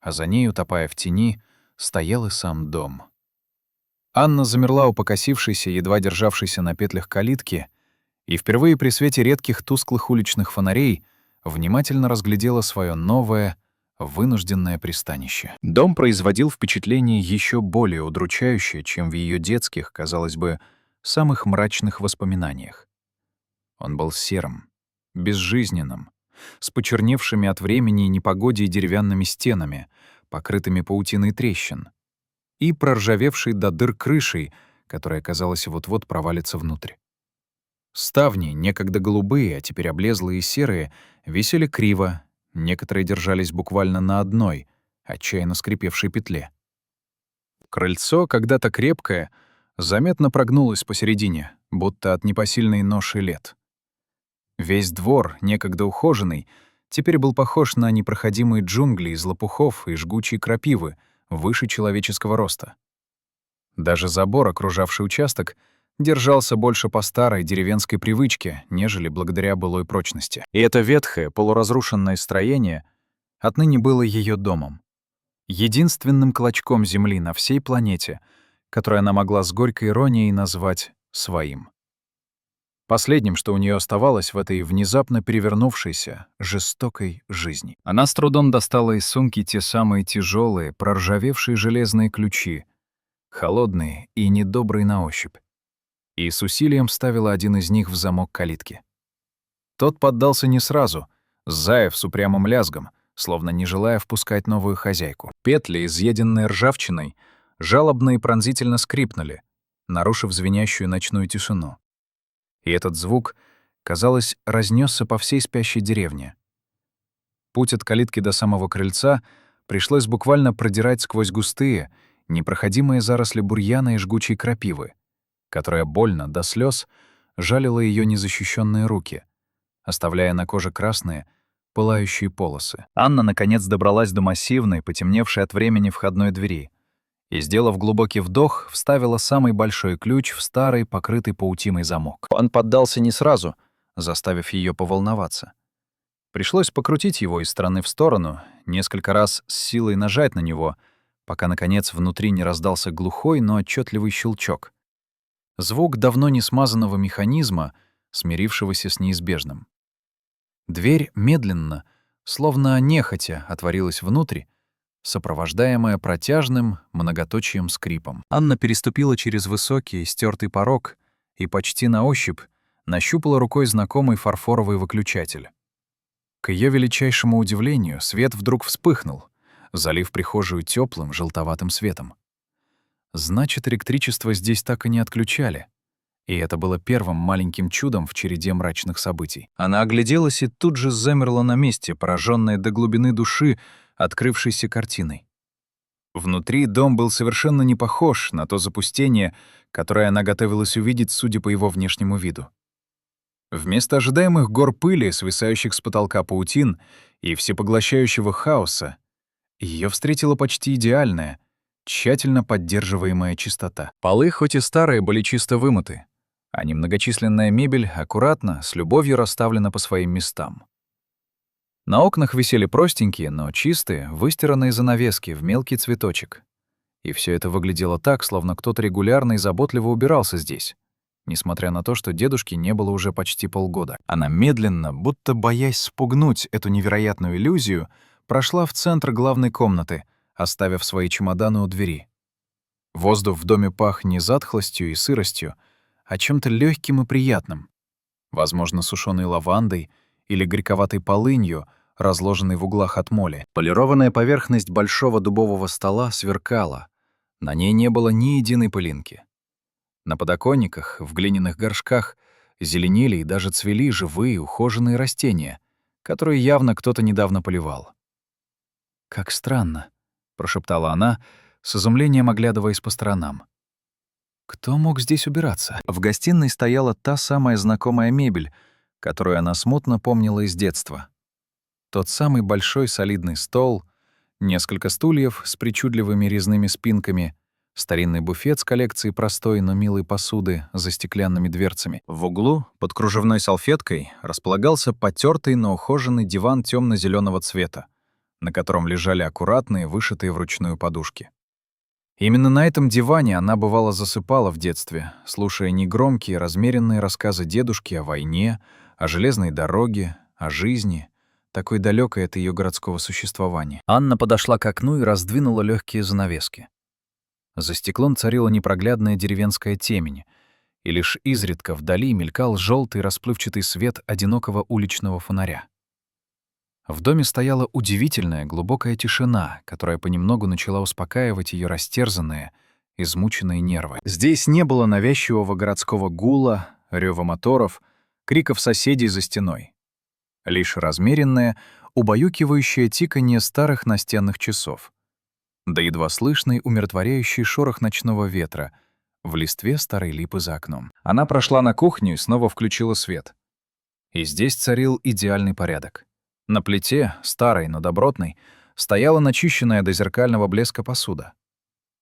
а за ней, утопая в тени, стоял и сам дом. Анна замерла у покосившейся, едва державшейся на петлях калитки, и впервые при свете редких тусклых уличных фонарей внимательно разглядела свое новое, вынужденное пристанище. Дом производил впечатление еще более удручающее, чем в ее детских, казалось бы, самых мрачных воспоминаниях. Он был серым, безжизненным, с почерневшими от времени и непогоде деревянными стенами, покрытыми паутиной трещин, и проржавевшей до дыр крышей, которая, казалось, вот-вот провалится внутрь. Ставни, некогда голубые, а теперь облезлые и серые, висели криво, некоторые держались буквально на одной, отчаянно скрипевшей петле. Крыльцо, когда-то крепкое, заметно прогнулось посередине, будто от непосильной ноши лет. Весь двор, некогда ухоженный, теперь был похож на непроходимые джунгли из лопухов и жгучей крапивы, выше человеческого роста. Даже забор, окружавший участок, держался больше по старой деревенской привычке, нежели благодаря былой прочности. И это ветхое, полуразрушенное строение отныне было ее домом. Единственным клочком земли на всей планете, который она могла с горькой иронией назвать своим. Последним, что у нее оставалось в этой внезапно перевернувшейся, жестокой жизни. Она с трудом достала из сумки те самые тяжелые, проржавевшие железные ключи, холодные и недобрые на ощупь, и с усилием вставила один из них в замок калитки. Тот поддался не сразу, заев с упрямым лязгом, словно не желая впускать новую хозяйку. Петли, изъеденные ржавчиной, жалобно и пронзительно скрипнули, нарушив звенящую ночную тишину. И этот звук, казалось, разнесся по всей спящей деревне. Путь от калитки до самого крыльца пришлось буквально продирать сквозь густые, непроходимые заросли бурьяна и жгучей крапивы, которая больно, до слез, жалила ее незащищенные руки, оставляя на коже красные, пылающие полосы. Анна, наконец, добралась до массивной, потемневшей от времени входной двери и, сделав глубокий вдох, вставила самый большой ключ в старый, покрытый паутиной замок. Он поддался не сразу, заставив ее поволноваться. Пришлось покрутить его из стороны в сторону, несколько раз с силой нажать на него, пока, наконец, внутри не раздался глухой, но отчетливый щелчок. Звук давно не смазанного механизма, смирившегося с неизбежным. Дверь медленно, словно нехотя, отворилась внутрь, сопровождаемая протяжным многоточием скрипом. Анна переступила через высокий, стертый порог и почти на ощупь нащупала рукой знакомый фарфоровый выключатель. К ее величайшему удивлению, свет вдруг вспыхнул, залив прихожую теплым желтоватым светом. Значит, электричество здесь так и не отключали. И это было первым маленьким чудом в череде мрачных событий. Она огляделась и тут же замерла на месте, пораженная до глубины души открывшейся картиной. Внутри дом был совершенно не похож на то запустение, которое она готовилась увидеть, судя по его внешнему виду. Вместо ожидаемых гор пыли, свисающих с потолка паутин и всепоглощающего хаоса, ее встретила почти идеальная, тщательно поддерживаемая чистота. Полы, хоть и старые, были чисто вымыты, а немногочисленная мебель аккуратно, с любовью расставлена по своим местам. На окнах висели простенькие, но чистые, выстиранные занавески в мелкий цветочек. И все это выглядело так, словно кто-то регулярно и заботливо убирался здесь, несмотря на то, что дедушки не было уже почти полгода. Она медленно, будто боясь спугнуть эту невероятную иллюзию, прошла в центр главной комнаты, оставив свои чемоданы у двери. Воздух в доме пах не затхлостью и сыростью, а чем-то легким и приятным. Возможно, сушеной лавандой или горьковатой полынью, разложенной в углах от моли. Полированная поверхность большого дубового стола сверкала. На ней не было ни единой пылинки. На подоконниках, в глиняных горшках, зеленели и даже цвели живые ухоженные растения, которые явно кто-то недавно поливал. «Как странно», — прошептала она, с изумлением оглядываясь по сторонам. Кто мог здесь убираться? В гостиной стояла та самая знакомая мебель, которую она смутно помнила из детства. Тот самый большой солидный стол, несколько стульев с причудливыми резными спинками, старинный буфет с коллекцией простой, но милой посуды за стеклянными дверцами. В углу, под кружевной салфеткой, располагался потертый, но ухоженный диван темно-зеленого цвета, на котором лежали аккуратные, вышитые вручную подушки. Именно на этом диване она бывало засыпала в детстве, слушая негромкие, размеренные рассказы дедушки о войне, о железной дороге, о жизни, такой далекой от ее городского существования. Анна подошла к окну и раздвинула легкие занавески. За стеклом царила непроглядная деревенская темень, и лишь изредка вдали мелькал желтый расплывчатый свет одинокого уличного фонаря. В доме стояла удивительная глубокая тишина, которая понемногу начала успокаивать ее растерзанные, измученные нервы. Здесь не было навязчивого городского гула, рёва моторов, криков соседей за стеной. Лишь размеренное, убаюкивающее тиканье старых настенных часов. Да едва слышный умиротворяющий шорох ночного ветра в листве старой липы за окном. Она прошла на кухню и снова включила свет. И здесь царил идеальный порядок. На плите, старой, но добротной, стояла начищенная до зеркального блеска посуда.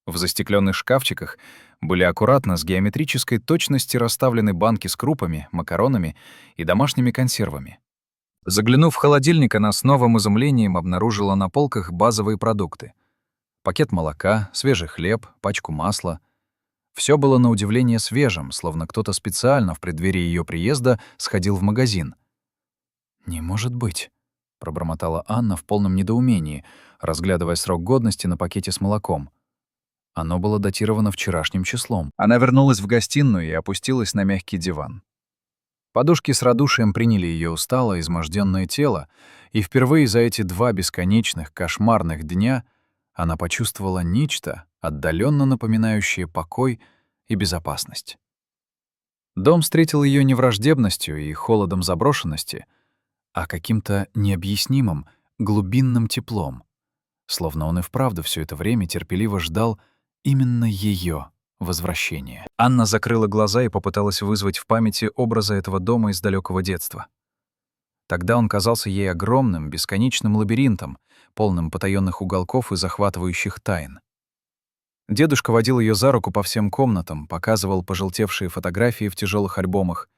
В застекленных шкафчиках были аккуратно с геометрической точностью расставлены банки с крупами, макаронами и домашними консервами. Заглянув в холодильник, она с новым изумлением обнаружила на полках базовые продукты. Пакет молока, свежий хлеб, пачку масла. Все было на удивление свежим, словно кто-то специально в преддверии ее приезда сходил в магазин. «Не может быть», — пробормотала Анна в полном недоумении, разглядывая срок годности на пакете с молоком. Оно было датировано вчерашним числом. Она вернулась в гостиную и опустилась на мягкий диван. Подушки с радушием приняли ее усталое, измождённое тело, и впервые за эти 2 бесконечных, кошмарных дня она почувствовала нечто, отдаленно напоминающее покой и безопасность. Дом встретил ее не враждебностью и холодом заброшенности, а каким-то необъяснимым, глубинным теплом, словно он и вправду все это время терпеливо ждал именно ее возвращения. Анна закрыла глаза и попыталась вызвать в памяти образы этого дома из далекого детства. Тогда он казался ей огромным, бесконечным лабиринтом, полным потаённых уголков и захватывающих тайн. Дедушка водил ее за руку по всем комнатам, показывал пожелтевшие фотографии в тяжелых альбомах,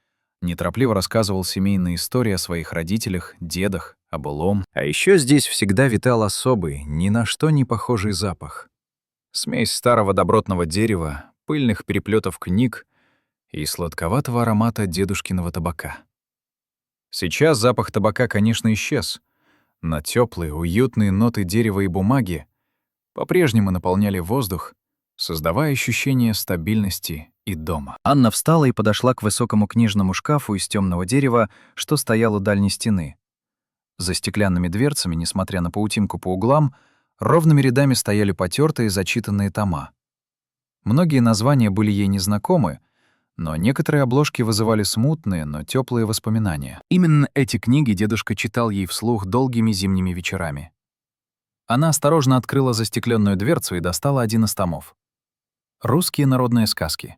неторопливо рассказывал семейные истории о своих родителях, дедах, о былом. А еще здесь всегда витал особый, ни на что не похожий запах. Смесь старого добротного дерева, пыльных переплетов книг и сладковатого аромата дедушкиного табака. Сейчас запах табака, конечно, исчез, но теплые, уютные ноты дерева и бумаги по-прежнему наполняли воздух, создавая ощущение стабильности и дома. Анна встала и подошла к высокому книжному шкафу из темного дерева, что стоял у дальней стены. За стеклянными дверцами, несмотря на паутинку по углам, ровными рядами стояли потертые зачитанные тома. Многие названия были ей незнакомы, но некоторые обложки вызывали смутные, но теплые воспоминания. Именно эти книги дедушка читал ей вслух долгими зимними вечерами. Она осторожно открыла застекленную дверцу и достала один из томов. «Русские народные сказки».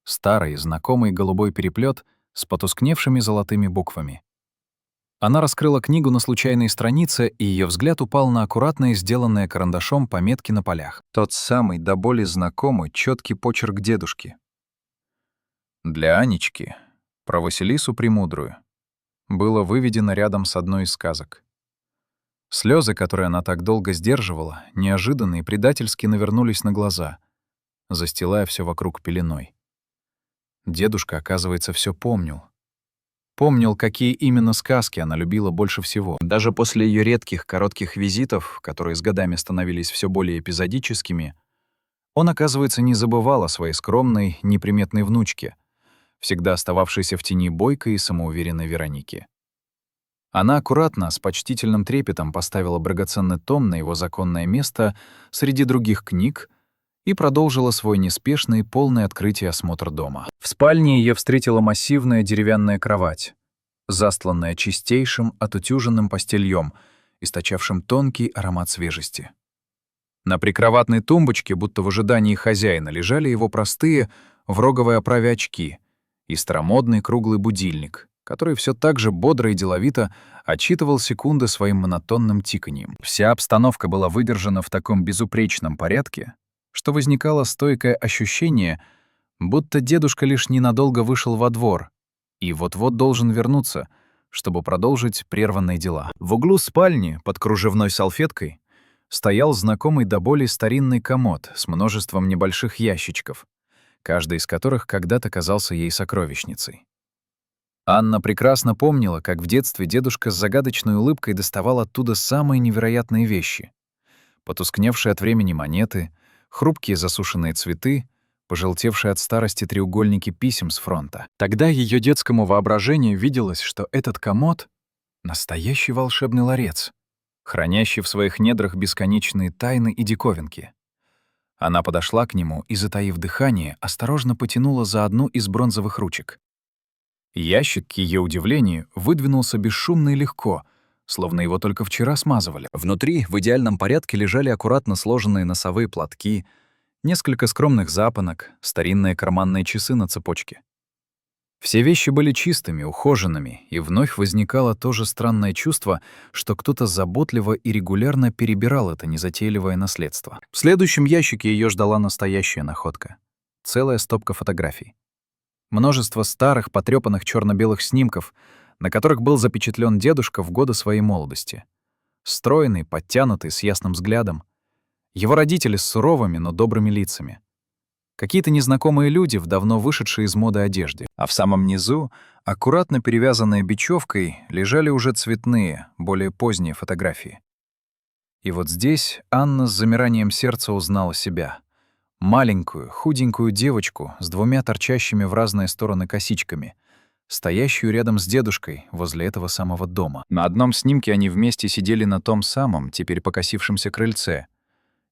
Старый, знакомый голубой переплет с потускневшими золотыми буквами. Она раскрыла книгу на случайной странице, и ее взгляд упал на аккуратные, сделанные карандашом пометки на полях. Тот самый, до боли знакомый, четкий почерк дедушки. Для Анечки, про Василису Премудрую, было выведено рядом с одной из сказок. Слезы, которые она так долго сдерживала, неожиданно и предательски навернулись на глаза, застилая все вокруг пеленой. Дедушка, оказывается, все помнил. Помнил, какие именно сказки она любила больше всего. Даже после ее редких коротких визитов, которые с годами становились все более эпизодическими, Он, оказывается, не забывал о своей скромной, неприметной внучке, всегда остававшейся в тени бойкой и самоуверенной Вероники. Она аккуратно, с почтительным трепетом поставила драгоценный том на его законное место среди других книг и продолжила свой неспешный, полный открытия осмотр дома. В спальне ее встретила массивная деревянная кровать, застланная чистейшим, отутюженным постельем, источавшим тонкий аромат свежести. На прикроватной тумбочке, будто в ожидании хозяина, лежали его простые, в роговой оправе очки и старомодный круглый будильник, который все так же бодро и деловито отсчитывал секунды своим монотонным тиканьем. Вся обстановка была выдержана в таком безупречном порядке, что возникало стойкое ощущение, будто дедушка лишь ненадолго вышел во двор и вот-вот должен вернуться, чтобы продолжить прерванные дела. В углу спальни, под кружевной салфеткой, стоял знакомый до боли старинный комод с множеством небольших ящичков, каждый из которых когда-то казался ей сокровищницей. Анна прекрасно помнила, как в детстве дедушка с загадочной улыбкой доставал оттуда самые невероятные вещи: потускневшие от времени монеты, хрупкие засушенные цветы, пожелтевшие от старости треугольники писем с фронта. Тогда ее детскому воображению виделось, что этот комод — настоящий волшебный ларец, хранящий в своих недрах бесконечные тайны и диковинки. Она подошла к нему и, затаив дыхание, осторожно потянула за одну из бронзовых ручек. Ящик, к ее удивлению, выдвинулся бесшумно и легко, словно его только вчера смазывали. Внутри в идеальном порядке лежали аккуратно сложенные носовые платки, несколько скромных запонок, старинные карманные часы на цепочке. Все вещи были чистыми, ухоженными, и вновь возникало то же странное чувство, что кто-то заботливо и регулярно перебирал это незатейливое наследство. В следующем ящике ее ждала настоящая находка — целая стопка фотографий. Множество старых, потрёпанных чёрно-белых снимков, на которых был запечатлен дедушка в годы своей молодости. Стройный, подтянутый, с ясным взглядом. Его родители с суровыми, но добрыми лицами. Какие-то незнакомые люди в давно вышедшей из моды одежде. А в самом низу, аккуратно перевязанные бечевкой, лежали уже цветные, более поздние фотографии. И вот здесь Анна с замиранием сердца узнала себя. Маленькую, худенькую девочку с двумя торчащими в разные стороны косичками, стоящую рядом с дедушкой возле этого самого дома. На одном снимке они вместе сидели на том самом, теперь покосившемся крыльце,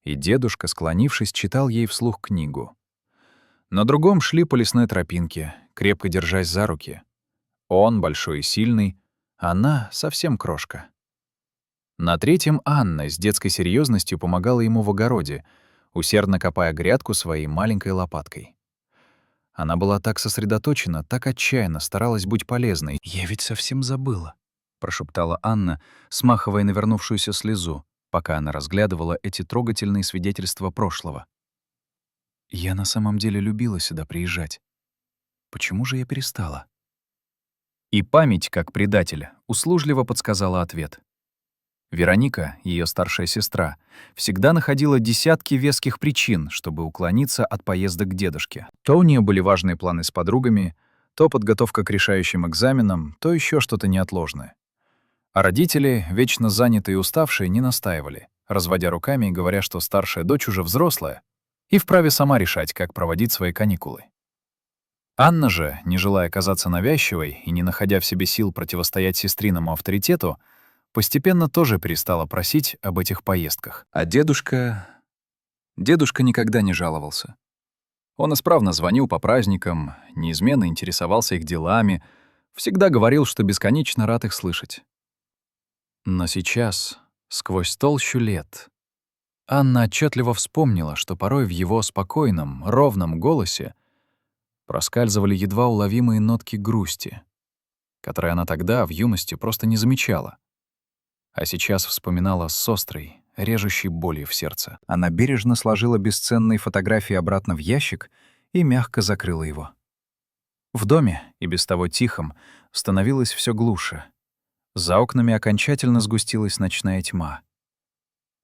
и дедушка, склонившись, читал ей вслух книгу. На другом шли по лесной тропинке, крепко держась за руки. Он большой и сильный, она совсем крошка. На третьем Анна с детской серьезностью помогала ему в огороде, усердно копая грядку своей маленькой лопаткой. Она была так сосредоточена, так отчаянно старалась быть полезной. «Я ведь совсем забыла», — прошептала Анна, смахивая навернувшуюся слезу, пока она разглядывала эти трогательные свидетельства прошлого. «Я на самом деле любила сюда приезжать. Почему же я перестала?» И память, как предатель, услужливо подсказала ответ. Вероника, ее старшая сестра, всегда находила десятки веских причин, чтобы уклониться от поездок к дедушке. То у нее были важные планы с подругами, то подготовка к решающим экзаменам, то еще что-то неотложное. А родители, вечно занятые и уставшие, не настаивали, разводя руками и говоря, что старшая дочь уже взрослая и вправе сама решать, как проводить свои каникулы. Анна же, не желая казаться навязчивой и не находя в себе сил противостоять сестриному авторитету, постепенно тоже перестала просить об этих поездках. А дедушка никогда не жаловался. Он исправно звонил по праздникам, неизменно интересовался их делами, всегда говорил, что бесконечно рад их слышать. Но сейчас, сквозь толщу лет, Анна отчетливо вспомнила, что порой в его спокойном, ровном голосе проскальзывали едва уловимые нотки грусти, которые она тогда, в юности, просто не замечала. А сейчас вспоминала с острой, режущей болью в сердце. Она бережно сложила бесценные фотографии обратно в ящик и мягко закрыла его. В доме, и без того тихом, становилось все глуше. За окнами окончательно сгустилась ночная тьма.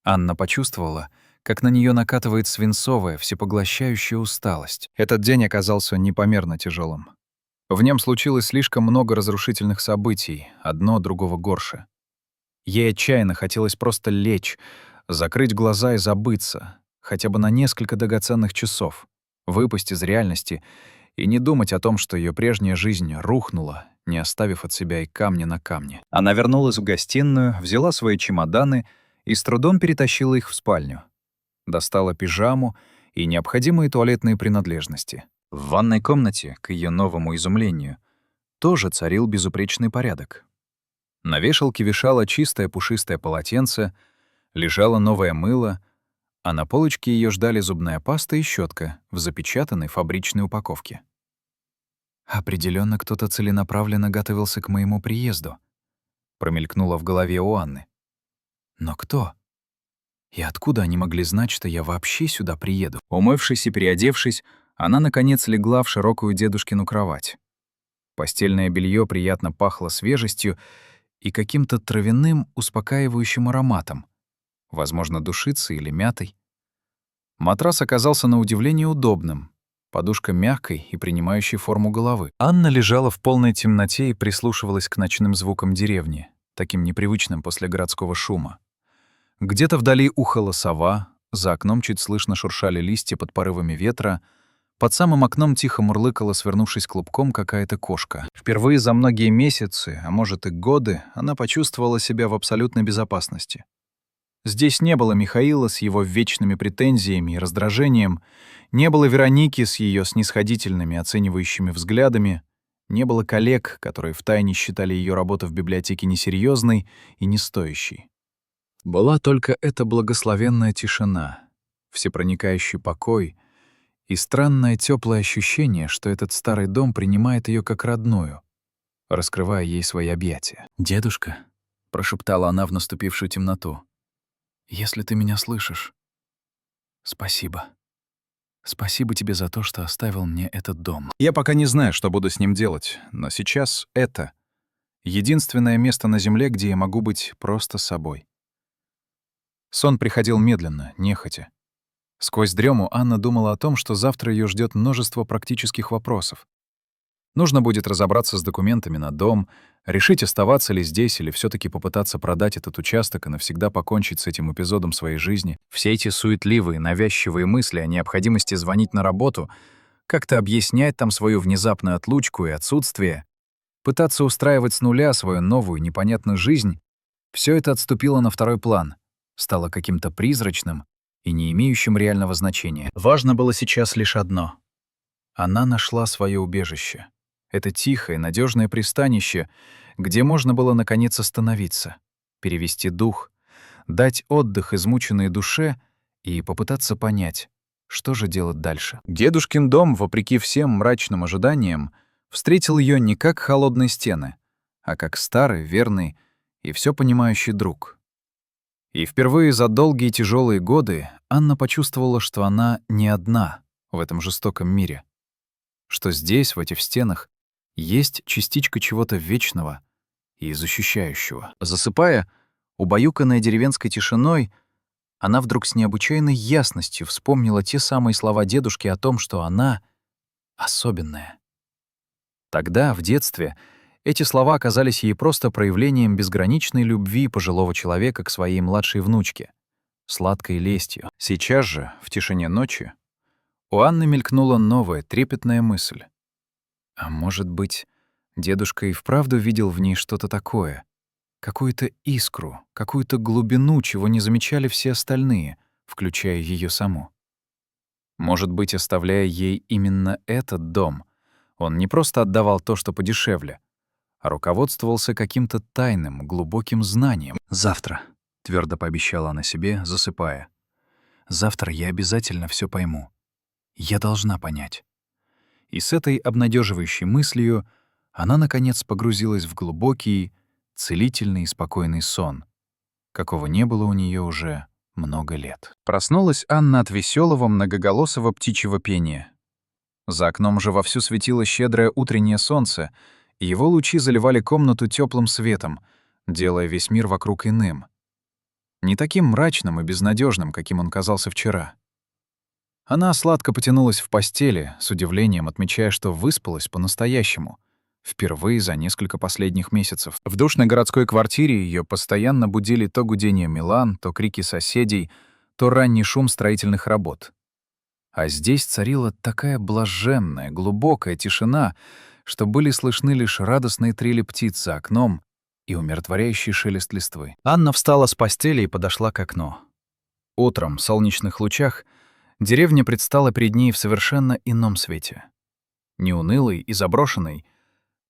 Анна почувствовала, как на нее накатывает свинцовая, всепоглощающая усталость. Этот день оказался непомерно тяжелым. В нем случилось слишком много разрушительных событий, одно другого горше. Ей отчаянно хотелось просто лечь, закрыть глаза и забыться, хотя бы на несколько драгоценных часов, выпасть из реальности и не думать о том, что ее прежняя жизнь рухнула, не оставив от себя и камня на камне. Она вернулась в гостиную, взяла свои чемоданы и с трудом перетащила их в спальню. Достала пижаму и необходимые туалетные принадлежности. В ванной комнате, к ее новому изумлению, тоже царил безупречный порядок. На вешалке вешало чистое пушистое полотенце, лежало новое мыло, а на полочке ее ждали зубная паста и щетка в запечатанной фабричной упаковке. Определенно кто-то целенаправленно готовился к моему приезду, промелькнуло в голове у Анны. Но кто? И откуда они могли знать, что я вообще сюда приеду? Умывшись и переодевшись, она, наконец, легла в широкую дедушкину кровать. Постельное белье приятно пахло свежестью и каким-то травяным успокаивающим ароматом, возможно, душицей или мятой. Матрас оказался на удивление удобным, подушка мягкой и принимающей форму головы. Анна лежала в полной темноте и прислушивалась к ночным звукам деревни, таким непривычным после городского шума. Где-то вдали ухала сова, за окном чуть слышно шуршали листья под порывами ветра, под самым окном тихо мурлыкала, свернувшись клубком, какая-то кошка. Впервые за многие месяцы, а может и годы, она почувствовала себя в абсолютной безопасности. Здесь не было Михаила с его вечными претензиями и раздражением, не было Вероники с ее снисходительными оценивающими взглядами, не было коллег, которые втайне считали ее работу в библиотеке несерьезной и не стоящей. Была только эта благословенная тишина, всепроникающий покой и странное теплое ощущение, что этот старый дом принимает ее как родную, раскрывая ей свои объятия. «Дедушка», — прошептала она в наступившую темноту, — «если ты меня слышишь, спасибо. Спасибо тебе за то, что оставил мне этот дом. Я пока не знаю, что буду с ним делать, но сейчас это единственное место на земле, где я могу быть просто собой». Сон приходил медленно, нехотя. Сквозь дрему Анна думала о том, что завтра ее ждет множество практических вопросов. Нужно будет разобраться с документами на дом, решить, оставаться ли здесь или все таки попытаться продать этот участок и навсегда покончить с этим эпизодом своей жизни. Все эти суетливые, навязчивые мысли о необходимости звонить на работу, как-то объяснять там свою внезапную отлучку и отсутствие, пытаться устраивать с нуля свою новую непонятную жизнь — все это отступило на второй план, стало каким-то призрачным и не имеющим реального значения. Важно было сейчас лишь одно. Она нашла свое убежище. Это тихое, надежное пристанище, где можно было наконец остановиться, перевести дух, дать отдых измученной душе и попытаться понять, что же делать дальше. Дедушкин дом, вопреки всем мрачным ожиданиям, встретил ее не как холодные стены, а как старый, верный и все понимающий друг. И впервые за долгие тяжелые годы Анна почувствовала, что она не одна в этом жестоком мире, что здесь, в этих стенах, есть частичка чего-то вечного и защищающего. Засыпая, убаюканная деревенской тишиной, она вдруг с необычайной ясностью вспомнила те самые слова дедушки о том, что она особенная. Тогда, в детстве, эти слова оказались ей просто проявлением безграничной любви пожилого человека к своей младшей внучке, сладкой лестью. Сейчас же, в тишине ночи, у Анны мелькнула новая трепетная мысль. А может быть, дедушка и вправду видел в ней что-то такое, какую-то искру, какую-то глубину, чего не замечали все остальные, включая ее саму. Может быть, оставляя ей именно этот дом, он не просто отдавал то, что подешевле, а руководствовался каким-то тайным, глубоким знанием. «Завтра», — твердо пообещала она себе, засыпая, — «завтра я обязательно все пойму. Я должна понять». И с этой обнадеживающей мыслью она, наконец, погрузилась в глубокий, целительный и спокойный сон, какого не было у нее уже много лет. Проснулась Анна от веселого многоголосого птичьего пения. За окном же вовсю светило щедрое утреннее солнце, и его лучи заливали комнату теплым светом, делая весь мир вокруг иным. Не таким мрачным и безнадежным, каким он казался вчера. Она сладко потянулась в постели, с удивлением отмечая, что выспалась по-настоящему, впервые за несколько последних месяцев. В душной городской квартире ее постоянно будили то гудение Милан, то крики соседей, то ранний шум строительных работ. А здесь царила такая блаженная, глубокая тишина, что были слышны лишь радостные трели птиц за окном и умиротворяющий шелест листвы. Анна встала с постели и подошла к окну. Утром, в солнечных лучах, деревня предстала перед ней в совершенно ином свете. Не унылой и заброшенной,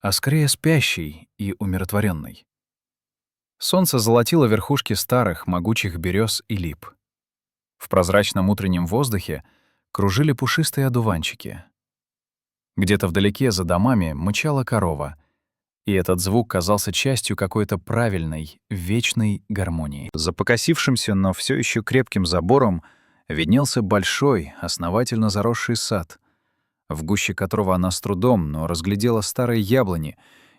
а скорее спящей и умиротворенной. Солнце золотило верхушки старых, могучих берез и лип. В прозрачном утреннем воздухе кружили пушистые одуванчики. Где-то вдалеке за домами мычала корова, и этот звук казался частью какой-то правильной, вечной гармонии. За покосившимся, но все еще крепким забором виднелся большой, основательно заросший сад, в гуще которого она с трудом, но разглядела старые яблони,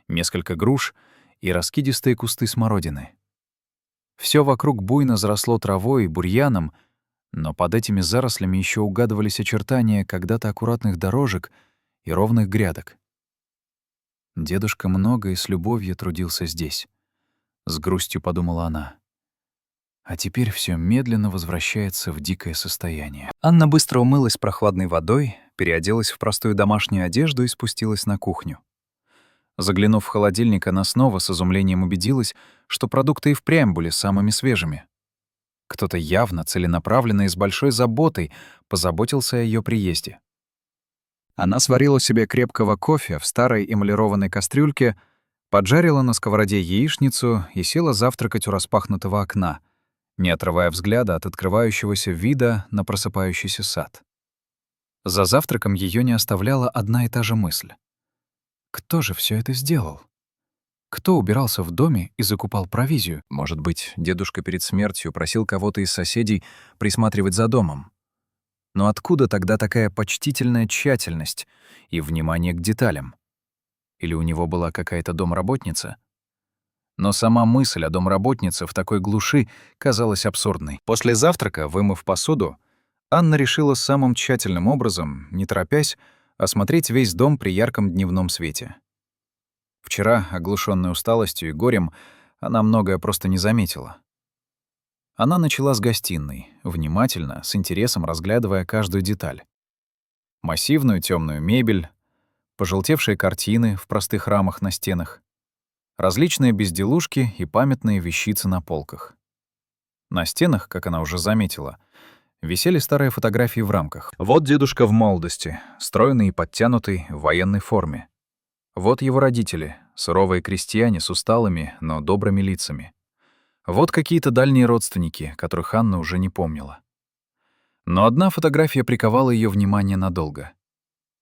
несколько груш и раскидистые кусты смородины. Все вокруг буйно заросло травой и бурьяном, но под этими зарослями еще угадывались очертания когда-то аккуратных дорожек и ровных грядок. Дедушка много и с любовью трудился здесь. С грустью подумала она. А теперь все медленно возвращается в дикое состояние. Анна быстро умылась прохладной водой, переоделась в простую домашнюю одежду и спустилась на кухню. Заглянув в холодильник, она снова с изумлением убедилась, что продукты и впрямь были самыми свежими. Кто-то явно, целенаправленно и с большой заботой позаботился о ее приезде. Она сварила себе крепкого кофе в старой эмалированной кастрюльке, поджарила на сковороде яичницу и села завтракать у распахнутого окна, не отрывая взгляда от открывающегося вида на просыпающийся сад. За завтраком ее не оставляла одна и та же мысль. Кто же все это сделал? Кто убирался в доме и закупал провизию? Может быть, дедушка перед смертью просил кого-то из соседей присматривать за домом. Но откуда тогда такая почтительная тщательность и внимание к деталям? Или у него была какая-то домработница? Но сама мысль о домработнице в такой глуши казалась абсурдной. После завтрака, вымыв посуду, Анна решила самым тщательным образом, не торопясь, осмотреть весь дом при ярком дневном свете. Вчера, оглушённая усталостью и горем, она многое просто не заметила. Она начала с гостиной, внимательно, с интересом разглядывая каждую деталь. Массивную тёмную мебель, пожелтевшие картины в простых рамах на стенах, различные безделушки и памятные вещицы на полках. На стенах, как она уже заметила, висели старые фотографии в рамках. Вот дедушка в молодости, стройный и подтянутый, в военной форме. Вот его родители, суровые крестьяне с усталыми, но добрыми лицами. Вот какие-то дальние родственники, которых Анна уже не помнила. Но одна фотография приковала ее внимание надолго.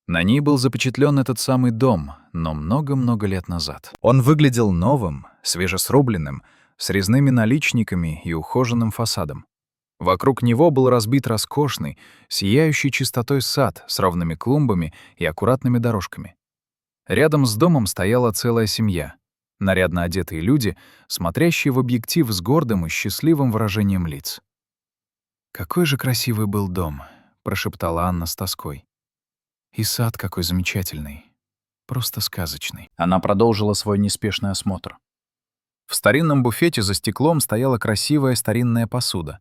На ней был запечатлен этот самый дом, но много-много лет назад. Он выглядел новым, свежесрубленным, с резными наличниками и ухоженным фасадом. Вокруг него был разбит роскошный, сияющий чистотой сад с ровными клумбами и аккуратными дорожками. Рядом с домом стояла целая семья. Нарядно одетые люди, смотрящие в объектив с гордым и счастливым выражением лиц. «Какой же красивый был дом», — прошептала Анна с тоской. «И сад какой замечательный. Просто сказочный». Она продолжила свой неспешный осмотр. В старинном буфете за стеклом стояла красивая старинная посуда.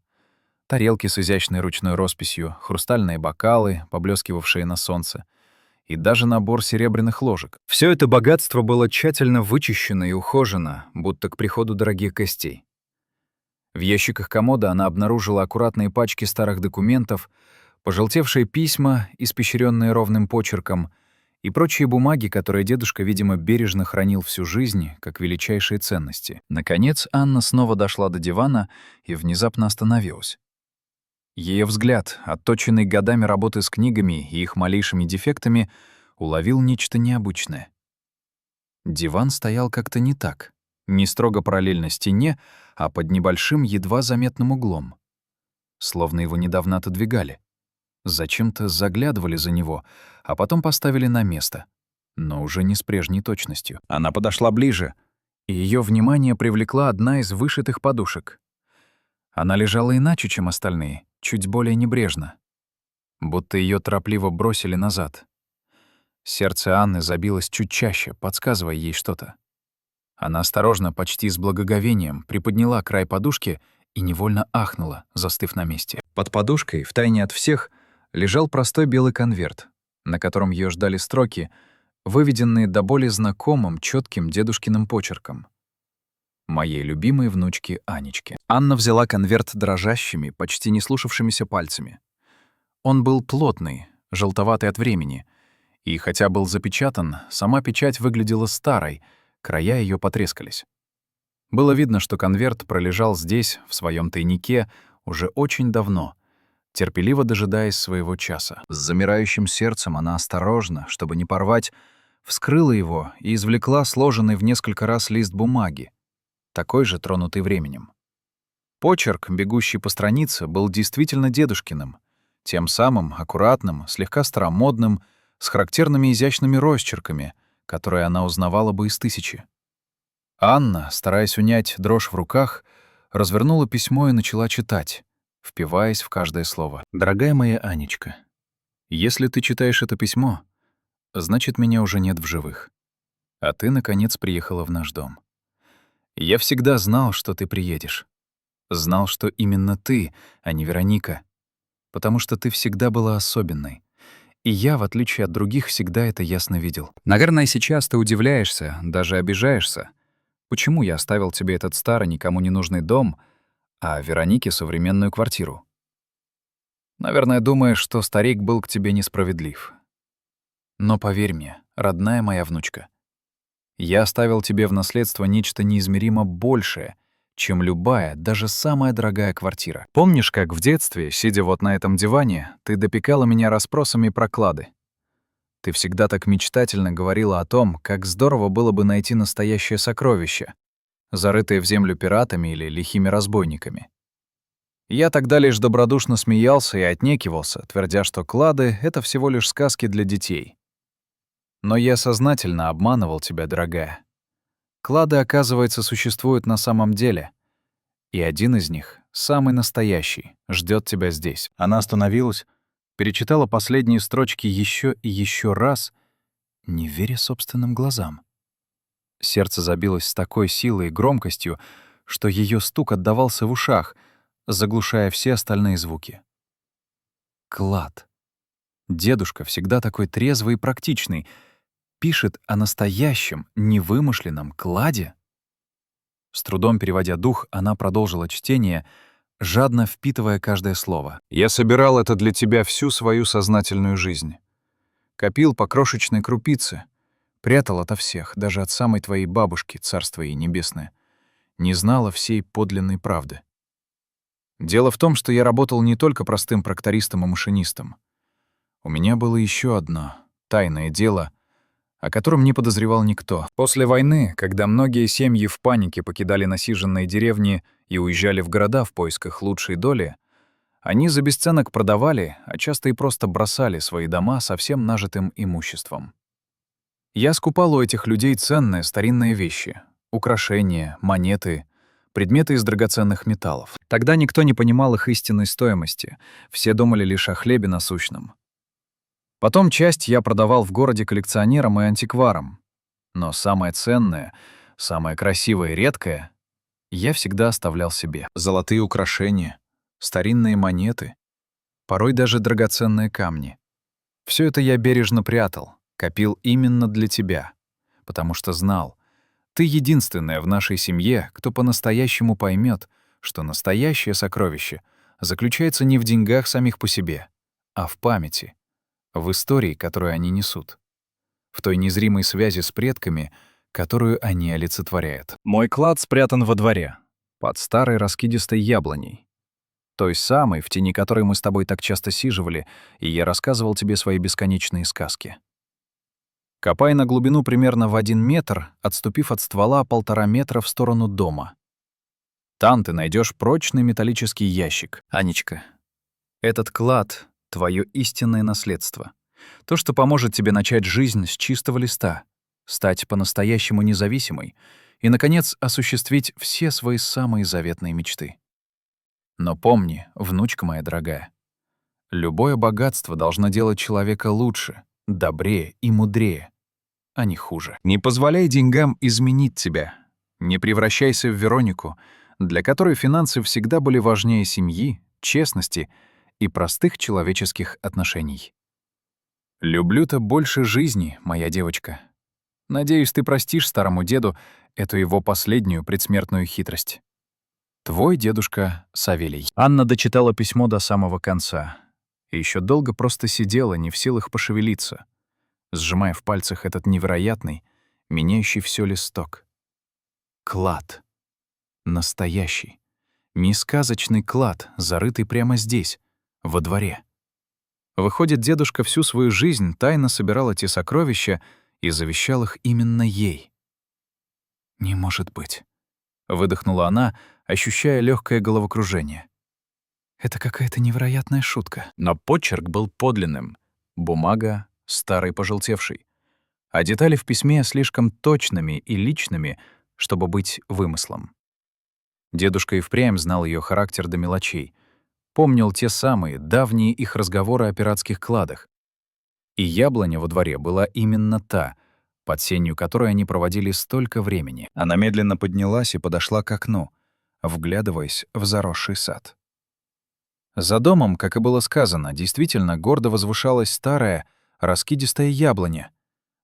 Тарелки с изящной ручной росписью, хрустальные бокалы, поблескивавшие на солнце, и даже набор серебряных ложек. Все это богатство было тщательно вычищено и ухожено, будто к приходу дорогих гостей. В ящиках комода она обнаружила аккуратные пачки старых документов, пожелтевшие письма, испещренные ровным почерком, и прочие бумаги, которые дедушка, видимо, бережно хранил всю жизнь, как величайшие ценности. Наконец Анна снова дошла до дивана и внезапно остановилась. Ее взгляд, отточенный годами работы с книгами и их малейшими дефектами, уловил нечто необычное. Диван стоял как-то не так, не строго параллельно стене, а под небольшим, едва заметным углом. Словно его недавно отодвигали. Зачем-то заглядывали за него, а потом поставили на место. Но уже не с прежней точностью. Она подошла ближе, и ее внимание привлекла одна из вышитых подушек. Она лежала иначе, чем остальные, чуть более небрежно. Будто ее торопливо бросили назад. Сердце Анны забилось чуть чаще, подсказывая ей что-то. Она осторожно, почти с благоговением, приподняла край подушки и невольно ахнула, застыв на месте. Под подушкой, втайне от всех, лежал простой белый конверт, на котором ее ждали строки, выведенные до боли знакомым, четким дедушкиным почерком. Моей любимой внучке Анечке. Анна взяла конверт дрожащими, почти не слушавшимися пальцами. Он был плотный, желтоватый от времени, и хотя был запечатан, сама печать выглядела старой, края ее потрескались. Было видно, что конверт пролежал здесь, в своем тайнике, уже очень давно, терпеливо дожидаясь своего часа. С замирающим сердцем она осторожно, чтобы не порвать, вскрыла его и извлекла сложенный в несколько раз лист бумаги, такой же тронутый временем. Почерк, бегущий по странице, был действительно дедушкиным, тем самым аккуратным, слегка старомодным, с характерными изящными росчерками, которые она узнавала бы из тысячи. Анна, стараясь унять дрожь в руках, развернула письмо и начала читать, впиваясь в каждое слово. «Дорогая моя Анечка, если ты читаешь это письмо, значит, меня уже нет в живых. А ты, наконец, приехала в наш дом. Я всегда знал, что ты приедешь. Знал, что именно ты, а не Вероника, потому что ты всегда была особенной. И я, в отличие от других, всегда это ясно видел. Наверное, сейчас ты удивляешься, даже обижаешься. Почему я оставил тебе этот старый, никому не нужный дом, а Веронике современную квартиру? Наверное, думаешь, что старик был к тебе несправедлив. Но поверь мне, родная моя внучка, я оставил тебе в наследство нечто неизмеримо большее, чем любая, даже самая дорогая квартира. Помнишь, как в детстве, сидя вот на этом диване, ты допекала меня расспросами про клады? Ты всегда так мечтательно говорила о том, как здорово было бы найти настоящее сокровище, зарытое в землю пиратами или лихими разбойниками. Я тогда лишь добродушно смеялся и отнекивался, твердя, что клады — это всего лишь сказки для детей. Но я сознательно обманывал тебя, дорогая. Клады, оказывается, существуют на самом деле. И один из них, самый настоящий, ждет тебя здесь. Она остановилась, перечитала последние строчки еще и еще раз, не веря собственным глазам. Сердце забилось с такой силой и громкостью, что ее стук отдавался в ушах, заглушая все остальные звуки. Клад. Дедушка, всегда такой трезвый и практичный, пишет о настоящем, невымышленном кладе? С трудом переводя дух, она продолжила чтение, жадно впитывая каждое слово. «Я собирал это для тебя всю свою сознательную жизнь. Копил по крошечной крупице, прятал ото всех, даже от самой твоей бабушки, царство ей небесное. Не знала всей подлинной правды. Дело в том, что я работал не только простым трактористом и машинистом. У меня было еще одно тайное дело, о котором не подозревал никто. После войны, когда многие семьи в панике покидали насиженные деревни и уезжали в города в поисках лучшей доли, они за бесценок продавали, а часто и просто бросали свои дома со всем нажитым имуществом. Я скупал у этих людей ценные старинные вещи — украшения, монеты, предметы из драгоценных металлов. Тогда никто не понимал их истинной стоимости, все думали лишь о хлебе насущном. Потом часть я продавал в городе коллекционерам и антикварам. Но самое ценное, самое красивое и редкое я всегда оставлял себе. Золотые украшения, старинные монеты, порой даже драгоценные камни. Все это я бережно прятал, копил именно для тебя, потому что знал, ты единственная в нашей семье, кто по-настоящему поймет, что настоящее сокровище заключается не в деньгах самих по себе, а в памяти, в истории, которую они несут, в той незримой связи с предками, которую они олицетворяют. Мой клад спрятан во дворе, под старой раскидистой яблоней, той самой, в тени которой мы с тобой так часто сиживали, и я рассказывал тебе свои бесконечные сказки. Копай на глубину примерно в 1 метр, отступив от ствола 1,5 метра в сторону дома. Там ты найдешь прочный металлический ящик. Анечка, этот клад — твое истинное наследство. То, что поможет тебе начать жизнь с чистого листа, стать по-настоящему независимой и, наконец, осуществить все свои самые заветные мечты. Но помни, внучка моя дорогая, любое богатство должно делать человека лучше, добрее и мудрее, а не хуже. Не позволяй деньгам изменить тебя. Не превращайся в Веронику, для которой финансы всегда были важнее семьи, честности и простых человеческих отношений. «Люблю-то больше жизни, моя девочка. Надеюсь, ты простишь старому деду эту его последнюю предсмертную хитрость. Твой дедушка Савелий». Анна дочитала письмо до самого конца и еще долго просто сидела, не в силах пошевелиться, сжимая в пальцах этот невероятный, меняющий все листок. Клад. Настоящий. Не сказочный клад, зарытый прямо здесь, во дворе. Выходит, дедушка всю свою жизнь тайно собирал эти сокровища и завещал их именно ей. «Не может быть», — выдохнула она, ощущая легкое головокружение. «Это какая-то невероятная шутка». Но почерк был подлинным, бумага — старой пожелтевшей, а детали в письме слишком точными и личными, чтобы быть вымыслом. Дедушка и впрямь знал ее характер до мелочей, помнил те самые давние их разговоры о пиратских кладах. И яблоня во дворе была именно та, под сенью которой они проводили столько времени. Она медленно поднялась и подошла к окну, вглядываясь в заросший сад. За домом, как и было сказано, действительно гордо возвышалась старая, раскидистая яблоня,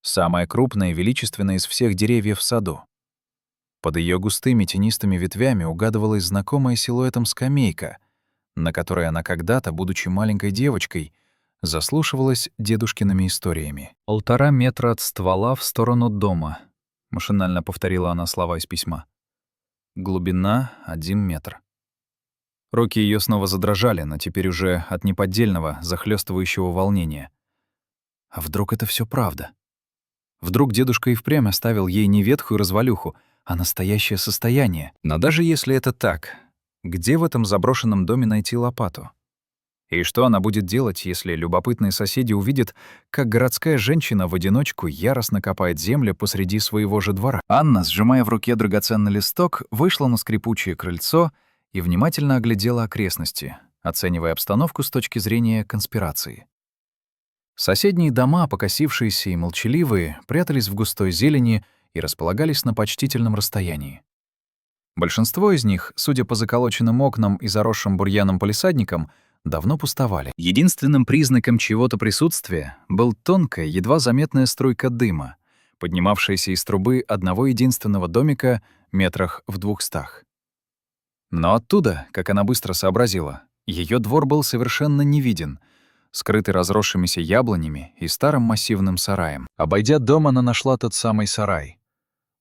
самая крупная и величественная из всех деревьев в саду. Под ее густыми тенистыми ветвями угадывалась знакомая силуэтом скамейка, на которой она когда-то, будучи маленькой девочкой, заслушивалась дедушкиными историями. 1,5 метра от ствола в сторону дома, машинально повторила она слова из письма. Глубина — 1 метр. Руки ее снова задрожали, но теперь уже от неподдельного, захлестывающего волнения. А вдруг это все правда? Вдруг дедушка и впрямь оставил ей не ветхую развалюху, а настоящее состояние? Но даже если это так, где в этом заброшенном доме найти лопату? И что она будет делать, если любопытные соседи увидят, как городская женщина в одиночку яростно копает землю посреди своего же двора? Анна, сжимая в руке драгоценный листок, вышла на скрипучее крыльцо и внимательно оглядела окрестности, оценивая обстановку с точки зрения конспирации. Соседние дома, покосившиеся и молчаливые, прятались в густой зелени и располагались на почтительном расстоянии. Большинство из них, судя по заколоченным окнам и заросшим бурьяном палисадникам, давно пустовали. Единственным признаком чьего-то присутствия был тонкая, едва заметная струйка дыма, поднимавшаяся из трубы одного единственного домика метрах в 200. Но оттуда, как она быстро сообразила, ее двор был совершенно не виден, скрытый разросшимися яблонями и старым массивным сараем. Обойдя дом, она нашла тот самый сарай.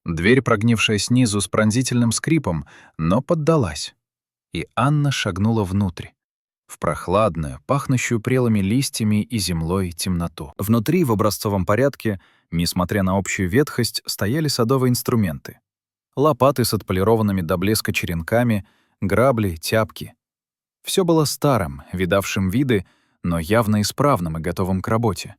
Дверь, прогнившая снизу с пронзительным скрипом, но поддалась. И Анна шагнула внутрь, в прохладную, пахнущую прелыми листьями и землей темноту. Внутри, в образцовом порядке, несмотря на общую ветхость, стояли садовые инструменты. Лопаты с отполированными до блеска черенками, грабли, тяпки. Все было старым, видавшим виды, но явно исправным и готовым к работе.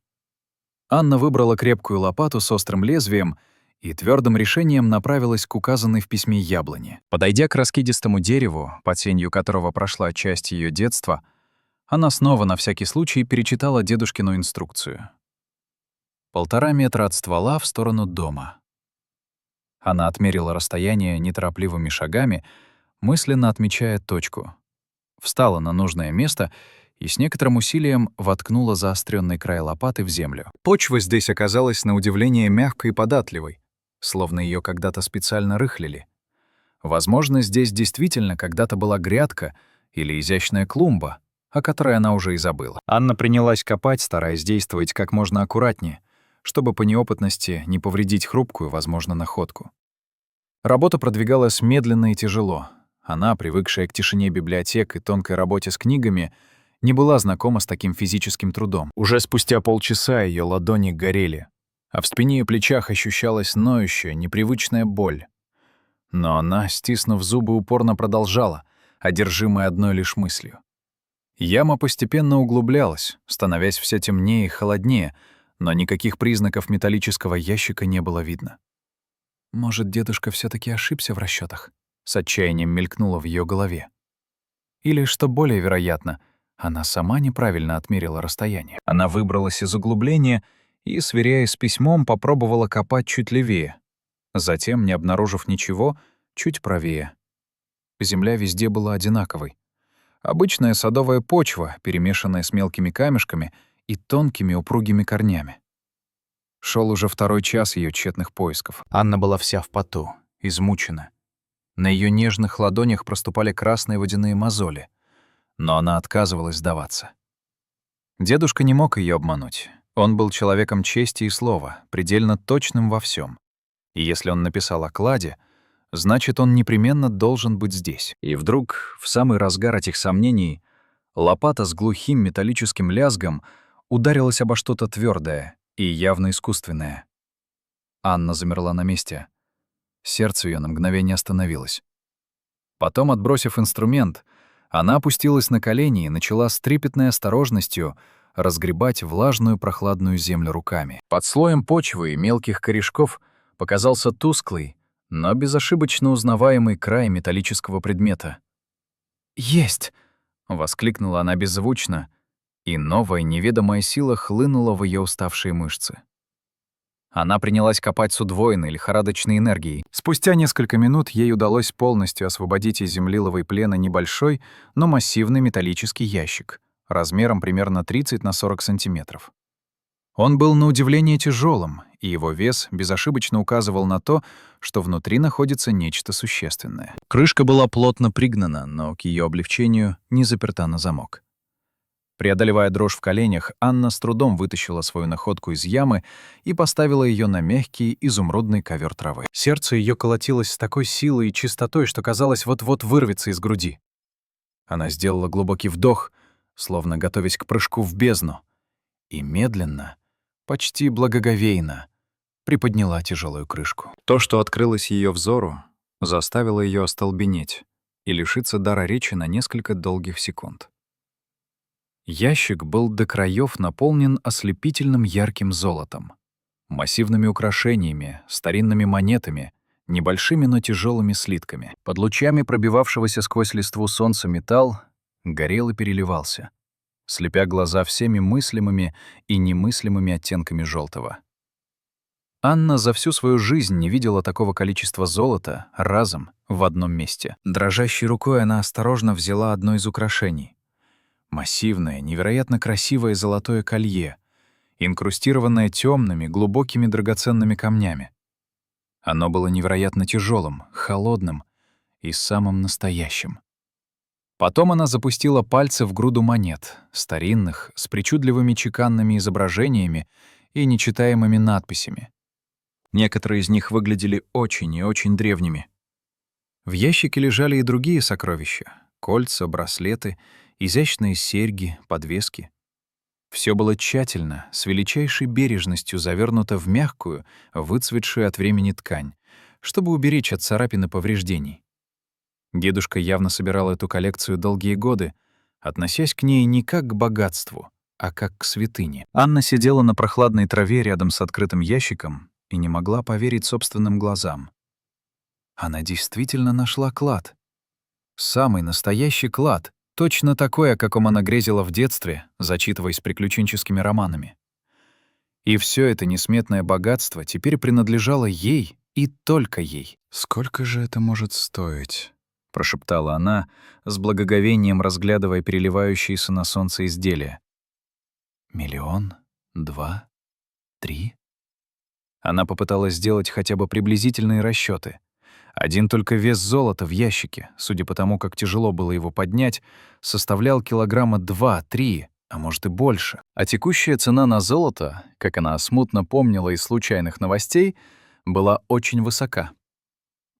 Анна выбрала крепкую лопату с острым лезвием и твердым решением направилась к указанной в письме яблоне. Подойдя к раскидистому дереву, под сенью которого прошла часть ее детства, она снова на всякий случай перечитала дедушкину инструкцию. 1,5 метра от ствола в сторону дома. Она отмерила расстояние неторопливыми шагами, мысленно отмечая точку. Встала на нужное место и с некоторым усилием воткнула заостренный край лопаты в землю. Почва здесь оказалась на удивление мягкой и податливой, словно ее когда-то специально рыхлили. Возможно, здесь действительно когда-то была грядка или изящная клумба, о которой она уже и забыла. Анна принялась копать, стараясь действовать как можно аккуратнее, чтобы по неопытности не повредить хрупкую, возможно, находку. Работа продвигалась медленно и тяжело. Она, привыкшая к тишине библиотек и тонкой работе с книгами, не была знакома с таким физическим трудом. Уже спустя полчаса ее ладони горели, а в спине и плечах ощущалась ноющая, непривычная боль. Но она, стиснув зубы, упорно продолжала, одержимая одной лишь мыслью. Яма постепенно углублялась, становясь все темнее и холоднее, но никаких признаков металлического ящика не было видно. Может, дедушка все таки ошибся в расчетах? С отчаянием мелькнуло в ее голове. Или, что более вероятно, она сама неправильно отмерила расстояние. Она выбралась из углубления и, сверяясь с письмом, попробовала копать чуть левее. Затем, не обнаружив ничего, чуть правее. Земля везде была одинаковой. Обычная садовая почва, перемешанная с мелкими камешками и тонкими упругими корнями. Шел уже второй час ее тщетных поисков. Анна была вся в поту, измучена. На ее нежных ладонях проступали красные водяные мозоли, но она отказывалась сдаваться. Дедушка не мог ее обмануть. Он был человеком чести и слова, предельно точным во всем. И если он написал о кладе, значит, он непременно должен быть здесь. И вдруг, в самый разгар этих сомнений, лопата с глухим металлическим лязгом ударилась обо что-то твердое и явно искусственное. Анна замерла на месте. Сердце ее на мгновение остановилось. Потом, отбросив инструмент, она опустилась на колени и начала с трепетной осторожностью разгребать влажную прохладную землю руками. Под слоем почвы и мелких корешков показался тусклый, но безошибочно узнаваемый край металлического предмета. «Есть!» — воскликнула она беззвучно, и новая неведомая сила хлынула в ее уставшие мышцы. Она принялась копать с удвоенной лихорадочной энергией. Спустя несколько минут ей удалось полностью освободить из землиловой плена небольшой, но массивный металлический ящик, размером примерно 30 на 40 сантиметров. Он был на удивление тяжелым, и его вес безошибочно указывал на то, что внутри находится нечто существенное. Крышка была плотно пригнана, но к ее облегчению не заперта на замок. Преодолевая дрожь в коленях, Анна с трудом вытащила свою находку из ямы и поставила ее на мягкий изумрудный ковер травы. Сердце ее колотилось с такой силой и чистотой, что казалось, вот-вот вырвется из груди. Она сделала глубокий вдох, словно готовясь к прыжку в бездну, и медленно, почти благоговейно, приподняла тяжелую крышку. То, что открылось ее взору, заставило ее остолбенеть и лишиться дара речи на несколько долгих секунд. Ящик был до краев наполнен ослепительным ярким золотом, массивными украшениями, старинными монетами, небольшими, но тяжелыми слитками. Под лучами пробивавшегося сквозь листву солнца металл горел и переливался, слепя глаза всеми мыслимыми и немыслимыми оттенками желтого. Анна за всю свою жизнь не видела такого количества золота разом в одном месте. Дрожащей рукой она осторожно взяла одно из украшений. Массивное, невероятно красивое золотое колье, инкрустированное темными, глубокими драгоценными камнями. Оно было невероятно тяжелым, холодным и самым настоящим. Потом она запустила пальцы в груду монет, старинных, с причудливыми чеканными изображениями и нечитаемыми надписями. Некоторые из них выглядели очень и очень древними. В ящике лежали и другие сокровища — кольца, браслеты, изящные серьги, подвески. Все было тщательно, с величайшей бережностью завернуто в мягкую, выцветшую от времени ткань, чтобы уберечь от царапин и повреждений. Дедушка явно собирал эту коллекцию долгие годы, относясь к ней не как к богатству, а как к святыне. Анна сидела на прохладной траве рядом с открытым ящиком и не могла поверить собственным глазам. Она действительно нашла клад. Самый настоящий клад, точно такой, о каком она грезила в детстве, зачитываясь приключенческими романами. И все это несметное богатство теперь принадлежало ей и только ей. «Сколько же это может стоить?» — прошептала она, с благоговением разглядывая переливающиеся на солнце изделия. «Миллион? 2? 3?» Она попыталась сделать хотя бы приблизительные расчёты. Один только вес золота в ящике, судя по тому, как тяжело было его поднять, составлял килограмма 2-3, а может и больше. А текущая цена на золото, как она смутно помнила из случайных новостей, была очень высока.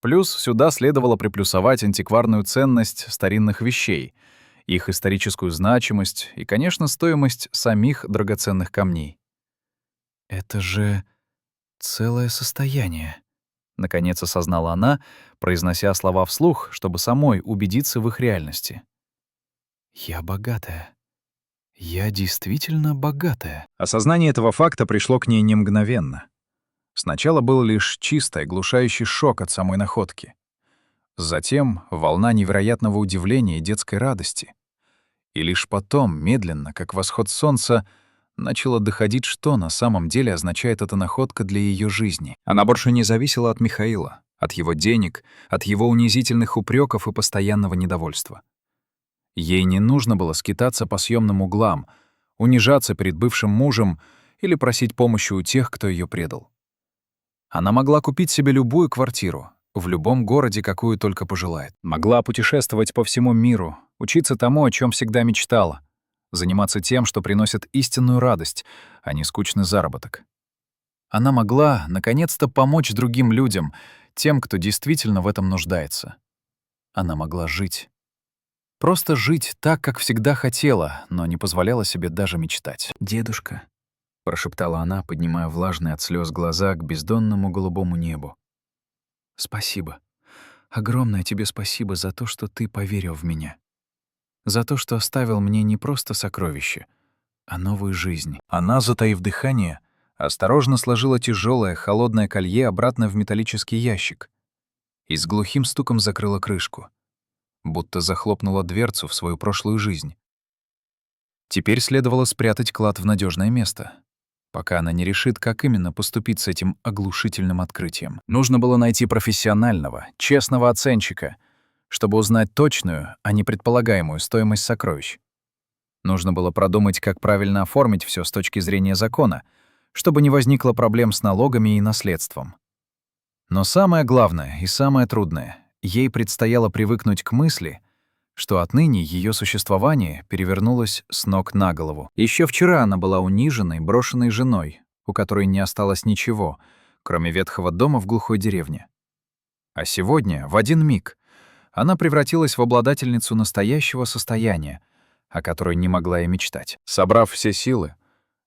Плюс сюда следовало приплюсовать антикварную ценность старинных вещей, их историческую значимость и, конечно, стоимость самих драгоценных камней. «Это же целое состояние», — наконец осознала она, произнося слова вслух, чтобы самой убедиться в их реальности. «Я богатая. Я действительно богатая». Осознание этого факта пришло к ней не мгновенно. Сначала был лишь чистый, оглушающий шок от самой находки. Затем волна невероятного удивления и детской радости. И лишь потом, медленно, как восход солнца, начало доходить, что на самом деле означает эта находка для ее жизни. Она больше не зависела от Михаила. От его денег, от его унизительных упреков и постоянного недовольства. Ей не нужно было скитаться по съемным углам, унижаться перед бывшим мужем или просить помощи у тех, кто ее предал. Она могла купить себе любую квартиру, в любом городе, какую только пожелает. Могла путешествовать по всему миру, учиться тому, о чем всегда мечтала, заниматься тем, что приносит истинную радость, а не скучный заработок. Она могла, наконец-то, помочь другим людям, тем, кто действительно в этом нуждается. Она могла жить. Просто жить так, как всегда хотела, но не позволяла себе даже мечтать. «Дедушка», — прошептала она, поднимая влажные от слез глаза к бездонному голубому небу. «Спасибо. Огромное тебе спасибо за то, что ты поверил в меня. За то, что оставил мне не просто сокровище, а новую жизнь». Она, затаив дыхание, осторожно сложила тяжелое, холодное колье обратно в металлический ящик и с глухим стуком закрыла крышку, будто захлопнула дверцу в свою прошлую жизнь. Теперь следовало спрятать клад в надежное место, пока она не решит, как именно поступить с этим оглушительным открытием. Нужно было найти профессионального, честного оценщика, чтобы узнать точную, а не предполагаемую стоимость сокровищ. Нужно было продумать, как правильно оформить все с точки зрения закона, чтобы не возникло проблем с налогами и наследством. Но самое главное и самое трудное — ей предстояло привыкнуть к мысли, что отныне ее существование перевернулось с ног на голову. Еще вчера она была униженной, брошенной женой, у которой не осталось ничего, кроме ветхого дома в глухой деревне. А сегодня, в один миг, она превратилась в обладательницу настоящего состояния, о которой не могла и мечтать. Собрав все силы,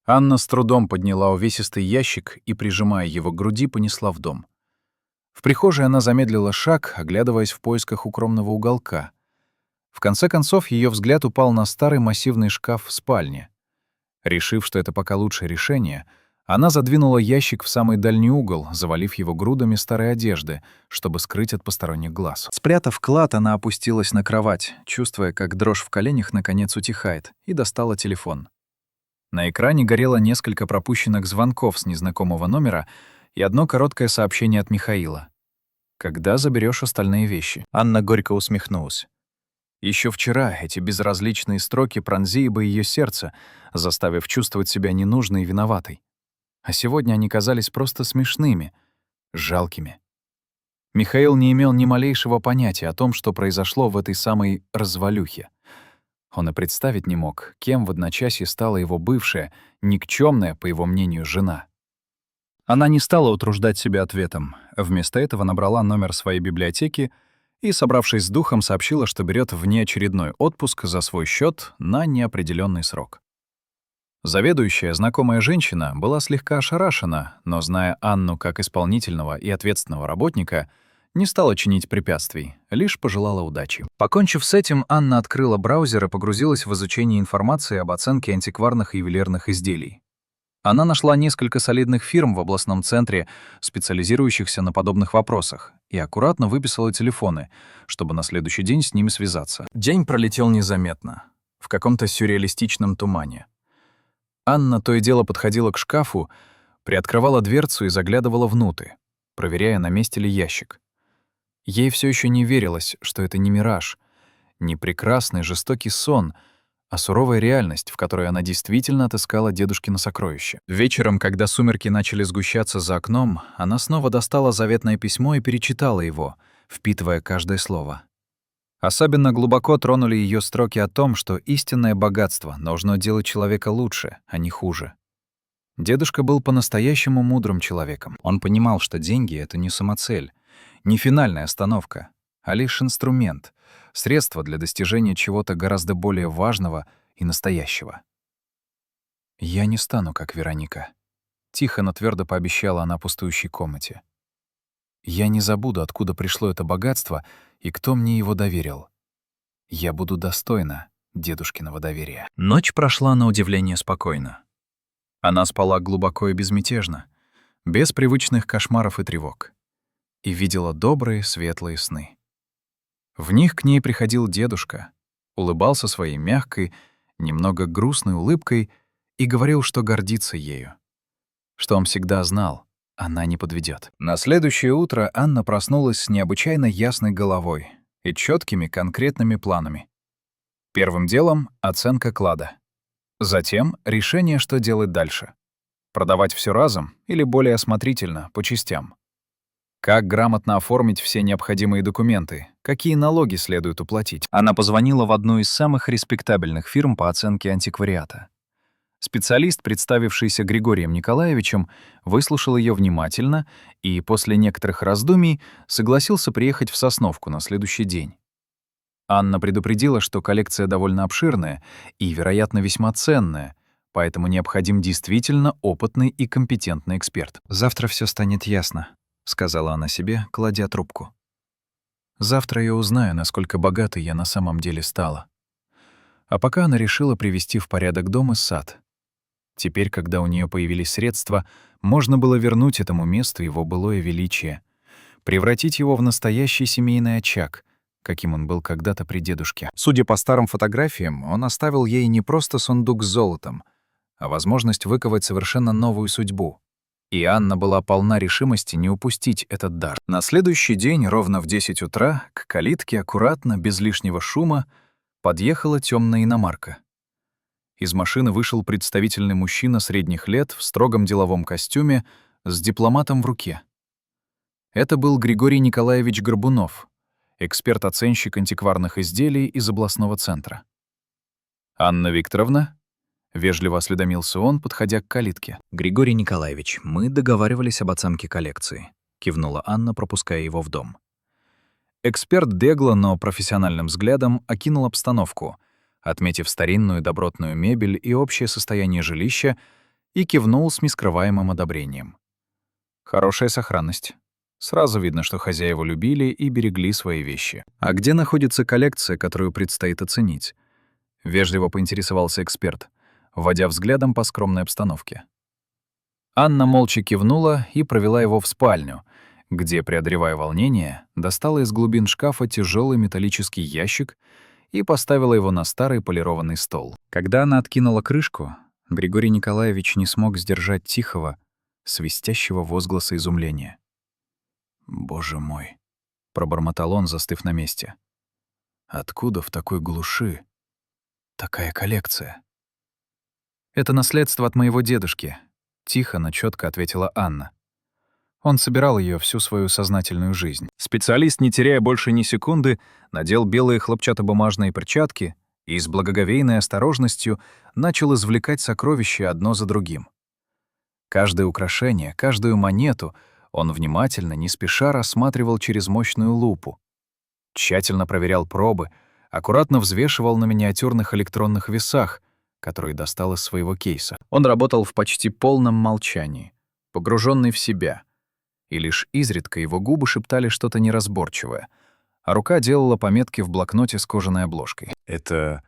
Анна с трудом подняла увесистый ящик и, прижимая его к груди, понесла в дом. В прихожей она замедлила шаг, оглядываясь в поисках укромного уголка. В конце концов, ее взгляд упал на старый массивный шкаф в спальне. Решив, что это пока лучшее решение, она задвинула ящик в самый дальний угол, завалив его грудами старой одежды, чтобы скрыть от посторонних глаз. Спрятав клад, она опустилась на кровать, чувствуя, как дрожь в коленях наконец утихает, и достала телефон. На экране горело несколько пропущенных звонков с незнакомого номера и одно короткое сообщение от Михаила. «Когда заберешь остальные вещи?» Анна горько усмехнулась. Еще вчера эти безразличные строки пронзили бы ее сердце, заставив чувствовать себя ненужной и виноватой. А сегодня они казались просто смешными, жалкими. Михаил не имел ни малейшего понятия о том, что произошло в этой самой развалюхе. Он и представить не мог, кем в одночасье стала его бывшая, никчемная, по его мнению, жена. Она не стала утруждать себя ответом. Вместо этого набрала номер своей библиотеки и, собравшись с духом, сообщила, что берет внеочередной отпуск за свой счет на неопределенный срок. Заведующая, знакомая женщина, была слегка ошарашена, но, зная Анну как исполнительного и ответственного работника, не стала чинить препятствий, лишь пожелала удачи. Покончив с этим, Анна открыла браузер и погрузилась в изучение информации об оценке антикварных и ювелирных изделий. Она нашла несколько солидных фирм в областном центре, специализирующихся на подобных вопросах, и аккуратно выписала телефоны, чтобы на следующий день с ними связаться. День пролетел незаметно, в каком-то сюрреалистичном тумане. Анна то и дело подходила к шкафу, приоткрывала дверцу и заглядывала внутрь, проверяя, на месте ли ящик. Ей все еще не верилось, что это не мираж, не прекрасный жестокий сон, а суровая реальность, в которой она действительно отыскала дедушкино сокровище. Вечером, когда сумерки начали сгущаться за окном, она снова достала заветное письмо и перечитала его, впитывая каждое слово. Особенно глубоко тронули ее строки о том, что истинное богатство должно делать человека лучше, а не хуже. Дедушка был по-настоящему мудрым человеком. Он понимал, что деньги — это не самоцель, не финальная остановка, а лишь инструмент, средство для достижения чего-то гораздо более важного и настоящего. «Я не стану, как Вероника», — тихо, но твердо пообещала она пустующей комнате. «Я не забуду, откуда пришло это богатство и кто мне его доверил. Я буду достойна дедушкиного доверия». Ночь прошла на удивление спокойно. Она спала глубоко и безмятежно, без привычных кошмаров и тревог, и видела добрые, светлые сны. В них к ней приходил дедушка, улыбался своей мягкой, немного грустной улыбкой и говорил, что гордится ею, что он всегда знал, Она не подведет. На следующее утро Анна проснулась с необычайно ясной головой и четкими конкретными планами. Первым делом — оценка клада. Затем — решение, что делать дальше. Продавать все разом или более осмотрительно, по частям. Как грамотно оформить все необходимые документы, какие налоги следует уплатить. Она позвонила в одну из самых респектабельных фирм по оценке антиквариата. Специалист, представившийся Григорием Николаевичем, выслушал ее внимательно и после некоторых раздумий согласился приехать в Сосновку на следующий день. Анна предупредила, что коллекция довольно обширная и, вероятно, весьма ценная, поэтому необходим действительно опытный и компетентный эксперт. «Завтра все станет ясно», — сказала она себе, кладя трубку. «Завтра я узнаю, насколько богатой я на самом деле стала». А пока она решила привести в порядок дом и сад. Теперь, когда у нее появились средства, можно было вернуть этому месту его былое величие, превратить его в настоящий семейный очаг, каким он был когда-то при дедушке. Судя по старым фотографиям, он оставил ей не просто сундук с золотом, а возможность выковать совершенно новую судьбу. И Анна была полна решимости не упустить этот дар. На следующий день, ровно в 10 утра, к калитке аккуратно, без лишнего шума, подъехала темная иномарка. Из машины вышел представительный мужчина средних лет в строгом деловом костюме с дипломатом в руке. Это был Григорий Николаевич Горбунов, эксперт-оценщик антикварных изделий из областного центра. «Анна Викторовна?» — вежливо осведомился он, подходя к калитке. «Григорий Николаевич, мы договаривались об оценке коллекции», — кивнула Анна, пропуская его в дом. Эксперт бегло, но профессиональным взглядом окинул обстановку, отметив старинную добротную мебель и общее состояние жилища, и кивнул с нескрываемым одобрением. Хорошая сохранность. Сразу видно, что хозяева любили и берегли свои вещи. А где находится коллекция, которую предстоит оценить? Вежливо поинтересовался эксперт, вводя взглядом по скромной обстановке. Анна молча кивнула и провела его в спальню, где, преодолевая волнение, достала из глубин шкафа тяжелый металлический ящик и поставила его на старый полированный стол. Когда она откинула крышку, Григорий Николаевич не смог сдержать тихого, свистящего возгласа изумления. «Боже мой!» — пробормотал он, застыв на месте. «Откуда в такой глуши такая коллекция?» «Это наследство от моего дедушки», — тихо, но чётко ответила Анна. Он собирал её всю свою сознательную жизнь. Специалист, не теряя больше ни секунды, надел белые хлопчатобумажные перчатки и с благоговейной осторожностью начал извлекать сокровища одно за другим. Каждое украшение, каждую монету он внимательно, не спеша рассматривал через мощную лупу. Тщательно проверял пробы, аккуратно взвешивал на миниатюрных электронных весах, которые достал из своего кейса. Он работал в почти полном молчании, погруженный в себя, и лишь изредка его губы шептали что-то неразборчивое, а рука делала пометки в блокноте с кожаной обложкой. «Это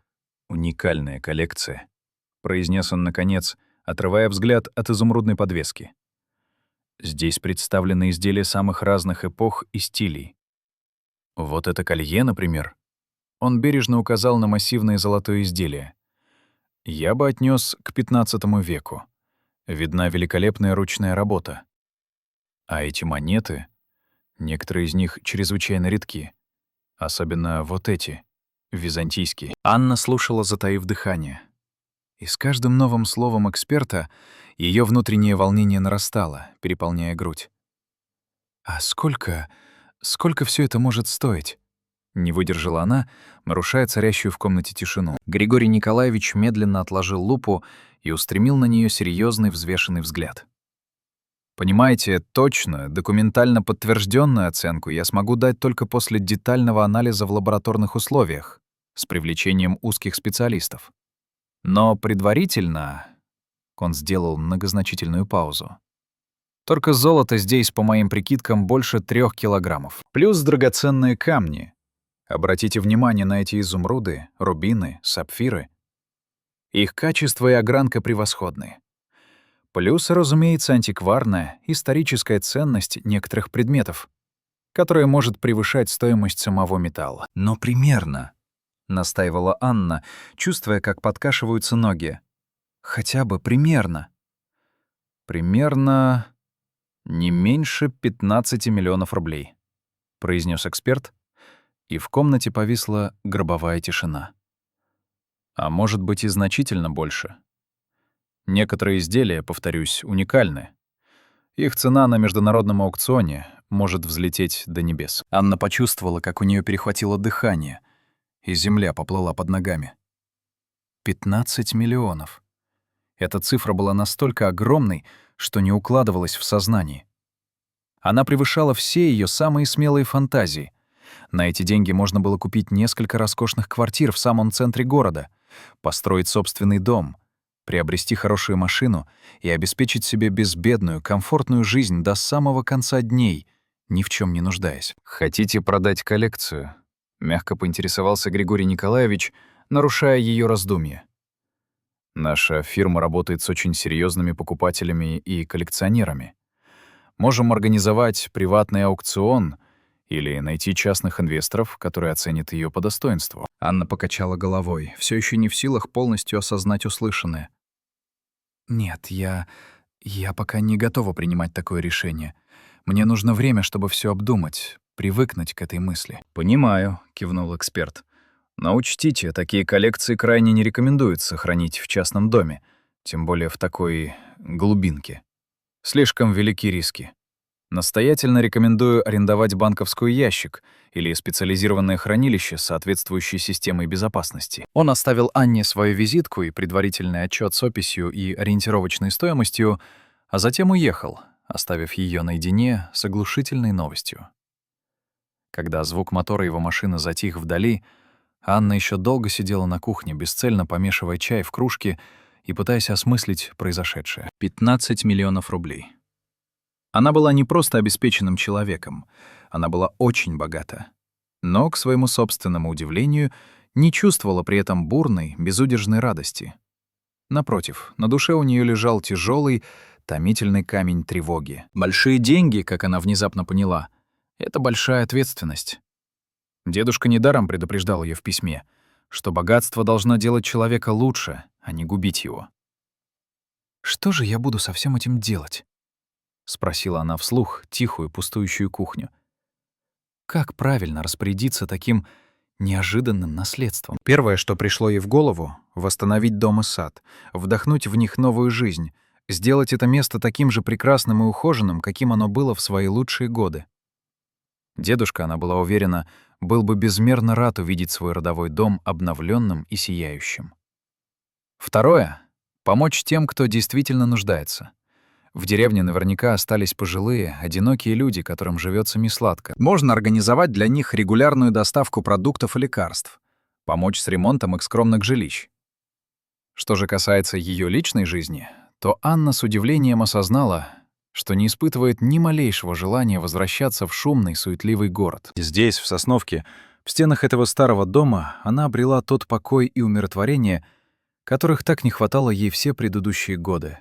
уникальная коллекция», — произнес он наконец, отрывая взгляд от изумрудной подвески. «Здесь представлены изделия самых разных эпох и стилей. Вот это колье, например». Он бережно указал на массивное золотое изделие. «Я бы отнес к XV веку. Видна великолепная ручная работа. А эти монеты, некоторые из них чрезвычайно редки, особенно вот эти, византийские». Анна слушала, затаив дыхание. И с каждым новым словом эксперта ее внутреннее волнение нарастало, переполняя грудь. «А сколько все это может стоить?» Не выдержала она, нарушая царящую в комнате тишину. Григорий Николаевич медленно отложил лупу и устремил на нее серьезный взвешенный взгляд. «Понимаете, точную, документально подтвержденную оценку я смогу дать только после детального анализа в лабораторных условиях, с привлечением узких специалистов. Но предварительно...» Он сделал многозначительную паузу. «Только золото здесь, по моим прикидкам, больше 3 килограммов. Плюс драгоценные камни. Обратите внимание на эти изумруды, рубины, сапфиры. Их качество и огранка превосходны. Плюс, разумеется, антикварная, историческая ценность некоторых предметов, которая может превышать стоимость самого металла. Но примерно, — настаивала Анна, чувствуя, как подкашиваются ноги. «Хотя бы примерно». «Примерно...» «Не меньше 15 миллионов рублей», — произнес эксперт, и в комнате повисла гробовая тишина. А может быть и значительно больше. Некоторые изделия, повторюсь, уникальны. Их цена на международном аукционе может взлететь до небес. Анна почувствовала, как у нее перехватило дыхание, и земля поплыла под ногами. 15 миллионов. Эта цифра была настолько огромной, что не укладывалась в сознании. Она превышала все ее самые смелые фантазии. На эти деньги можно было купить несколько роскошных квартир в самом центре города, построить собственный дом, приобрести хорошую машину и обеспечить себе безбедную, комфортную жизнь до самого конца дней, ни в чем не нуждаясь. «Хотите продать коллекцию?» — мягко поинтересовался Григорий Николаевич, нарушая ее раздумья. «Наша фирма работает с очень серьезными покупателями и коллекционерами. Можем организовать приватный аукцион или найти частных инвесторов, которые оценят ее по достоинству». Анна покачала головой, все еще не в силах полностью осознать услышанное. «Нет, я пока не готова принимать такое решение. Мне нужно время, чтобы все обдумать, привыкнуть к этой мысли». «Понимаю», — кивнул эксперт. «Но учтите, такие коллекции крайне не рекомендуется хранить в частном доме, тем более в такой глубинке. Слишком велики риски. Настоятельно рекомендую арендовать банковский ящик или специализированное хранилище с соответствующей системой безопасности». Он оставил Анне свою визитку и предварительный отчет с описью и ориентировочной стоимостью, а затем уехал, оставив ее наедине с оглушительной новостью. Когда звук мотора его машины затих вдали, Анна еще долго сидела на кухне, бесцельно помешивая чай в кружке и пытаясь осмыслить произошедшее. 15 миллионов рублей. Она была не просто обеспеченным человеком, она была очень богата. Но, к своему собственному удивлению, не чувствовала при этом бурной, безудержной радости. Напротив, на душе у нее лежал тяжелый, томительный камень тревоги. Большие деньги, как она внезапно поняла, — это большая ответственность. Дедушка недаром предупреждал ее в письме, что богатство должно делать человека лучше, а не губить его. «Что же я буду со всем этим делать?» — спросила она вслух тихую пустующую кухню. «Как правильно распорядиться таким неожиданным наследством?» Первое, что пришло ей в голову — восстановить дом и сад, вдохнуть в них новую жизнь, сделать это место таким же прекрасным и ухоженным, каким оно было в свои лучшие годы. Дедушка, она была уверена, был бы безмерно рад увидеть свой родовой дом обновленным и сияющим. Второе — помочь тем, кто действительно нуждается. В деревне наверняка остались пожилые, одинокие люди, которым живется несладко. Можно организовать для них регулярную доставку продуктов и лекарств, помочь с ремонтом их скромных жилищ. Что же касается ее личной жизни, то Анна с удивлением осознала, что не испытывает ни малейшего желания возвращаться в шумный, суетливый город. Здесь, в Сосновке, в стенах этого старого дома, она обрела тот покой и умиротворение, которых так не хватало ей все предыдущие годы.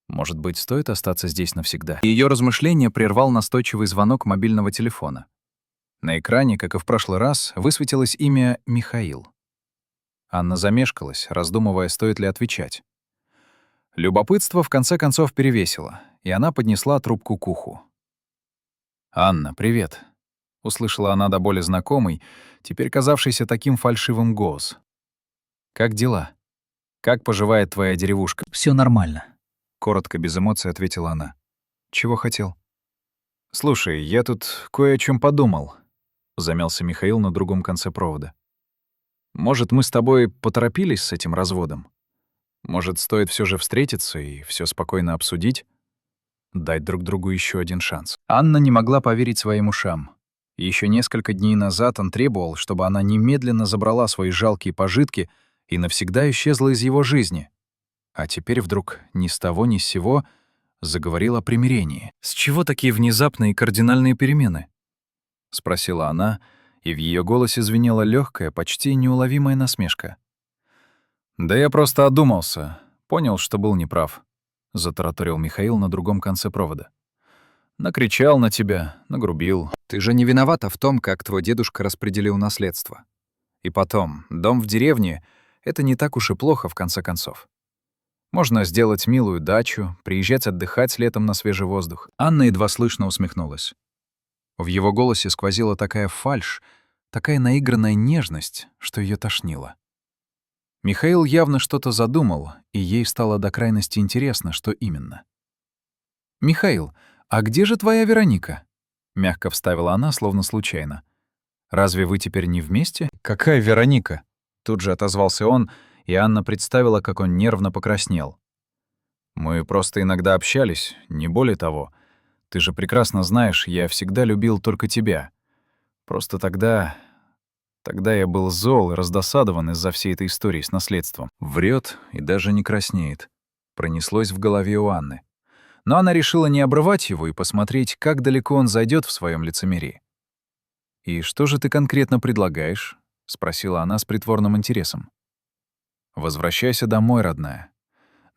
Может быть, стоит остаться здесь навсегда? Ее размышления прервал настойчивый звонок мобильного телефона. На экране, как и в прошлый раз, высветилось имя Михаил. Анна замешкалась, раздумывая, стоит ли отвечать. Любопытство в конце концов перевесило, и она поднесла трубку к уху. «Анна, привет», — услышала она до боли знакомый, теперь казавшийся таким фальшивым голос. «Как дела? Как поживает твоя деревушка?» Все нормально. Коротко, без эмоций ответила она. «Чего хотел?» «Слушай, я тут кое о чем подумал», — замялся Михаил на другом конце провода. «Может, мы с тобой поторопились с этим разводом? Может, стоит все же встретиться и все спокойно обсудить? Дать друг другу еще один шанс». Анна не могла поверить своим ушам. Еще несколько дней назад он требовал, чтобы она немедленно забрала свои жалкие пожитки и навсегда исчезла из его жизни. А теперь вдруг ни с того ни с сего заговорил о примирении. «С чего такие внезапные и кардинальные перемены?» — спросила она, и в ее голосе звенела легкая, почти неуловимая насмешка. «Да я просто одумался, понял, что был неправ», — затараторил Михаил на другом конце провода. «Накричал на тебя, нагрубил. Ты же не виновата в том, как твой дедушка распределил наследство. И потом, дом в деревне — это не так уж и плохо, в конце концов. Можно сделать милую дачу, приезжать отдыхать летом на свежий воздух. Анна едва слышно усмехнулась. В его голосе сквозила такая фальшь, такая наигранная нежность, что ее тошнило. Михаил явно что-то задумал, и ей стало до крайности интересно, что именно. «Михаил, а где же твоя Вероника?» — мягко вставила она, словно случайно. «Разве вы теперь не вместе?» «Какая Вероника?» — тут же отозвался он, и Анна представила, как он нервно покраснел. «Мы просто иногда общались, не более того. Ты же прекрасно знаешь, я всегда любил только тебя. Просто тогда я был зол и раздосадован из-за всей этой истории с наследством». Врет и даже не краснеет. Пронеслось в голове у Анны. Но она решила не обрывать его и посмотреть, как далеко он зайдет в своем лицемерии. «И что же ты конкретно предлагаешь?» — спросила она с притворным интересом. «Возвращайся домой, родная.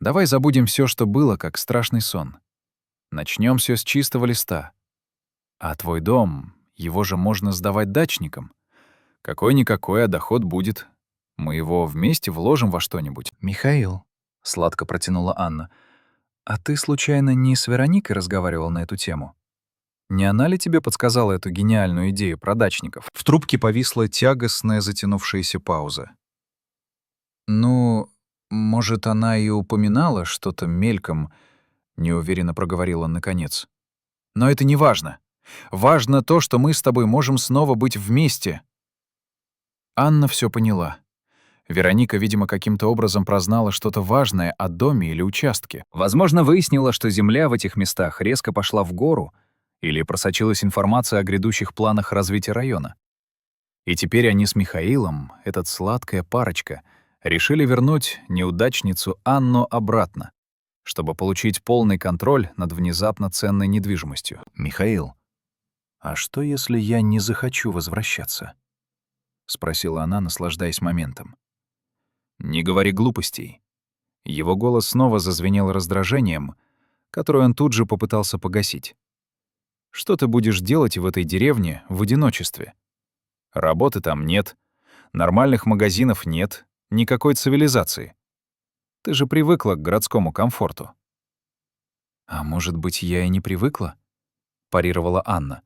Давай забудем все, что было, как страшный сон. Начнем все с чистого листа. А твой дом, его же можно сдавать дачникам. Какой-никакой, а доход будет. Мы его вместе вложим во что-нибудь». «Михаил», — сладко протянула Анна, «а ты, случайно, не с Вероникой разговаривал на эту тему? Не она ли тебе подсказала эту гениальную идею про дачников?» В трубке повисла тягостная затянувшаяся пауза. «Ну, может, она и упоминала что-то мельком», — неуверенно проговорил он наконец. «Но это не важно. Важно то, что мы с тобой можем снова быть вместе». Анна все поняла. Вероника, видимо, каким-то образом прознала что-то важное о доме или участке. Возможно, выяснила, что земля в этих местах резко пошла в гору, или просочилась информация о грядущих планах развития района. И теперь они с Михаилом, эта сладкая парочка, решили вернуть неудачницу Анну обратно, чтобы получить полный контроль над внезапно ценной недвижимостью. «Михаил, а что, если я не захочу возвращаться?» — спросила она, наслаждаясь моментом. «Не говори глупостей». Его голос снова зазвенел раздражением, которое он тут же попытался погасить. «Что ты будешь делать в этой деревне в одиночестве? Работы там нет, нормальных магазинов нет, никакой цивилизации. Ты же привыкла к городскому комфорту». «А может быть, я и не привыкла?» — парировала Анна.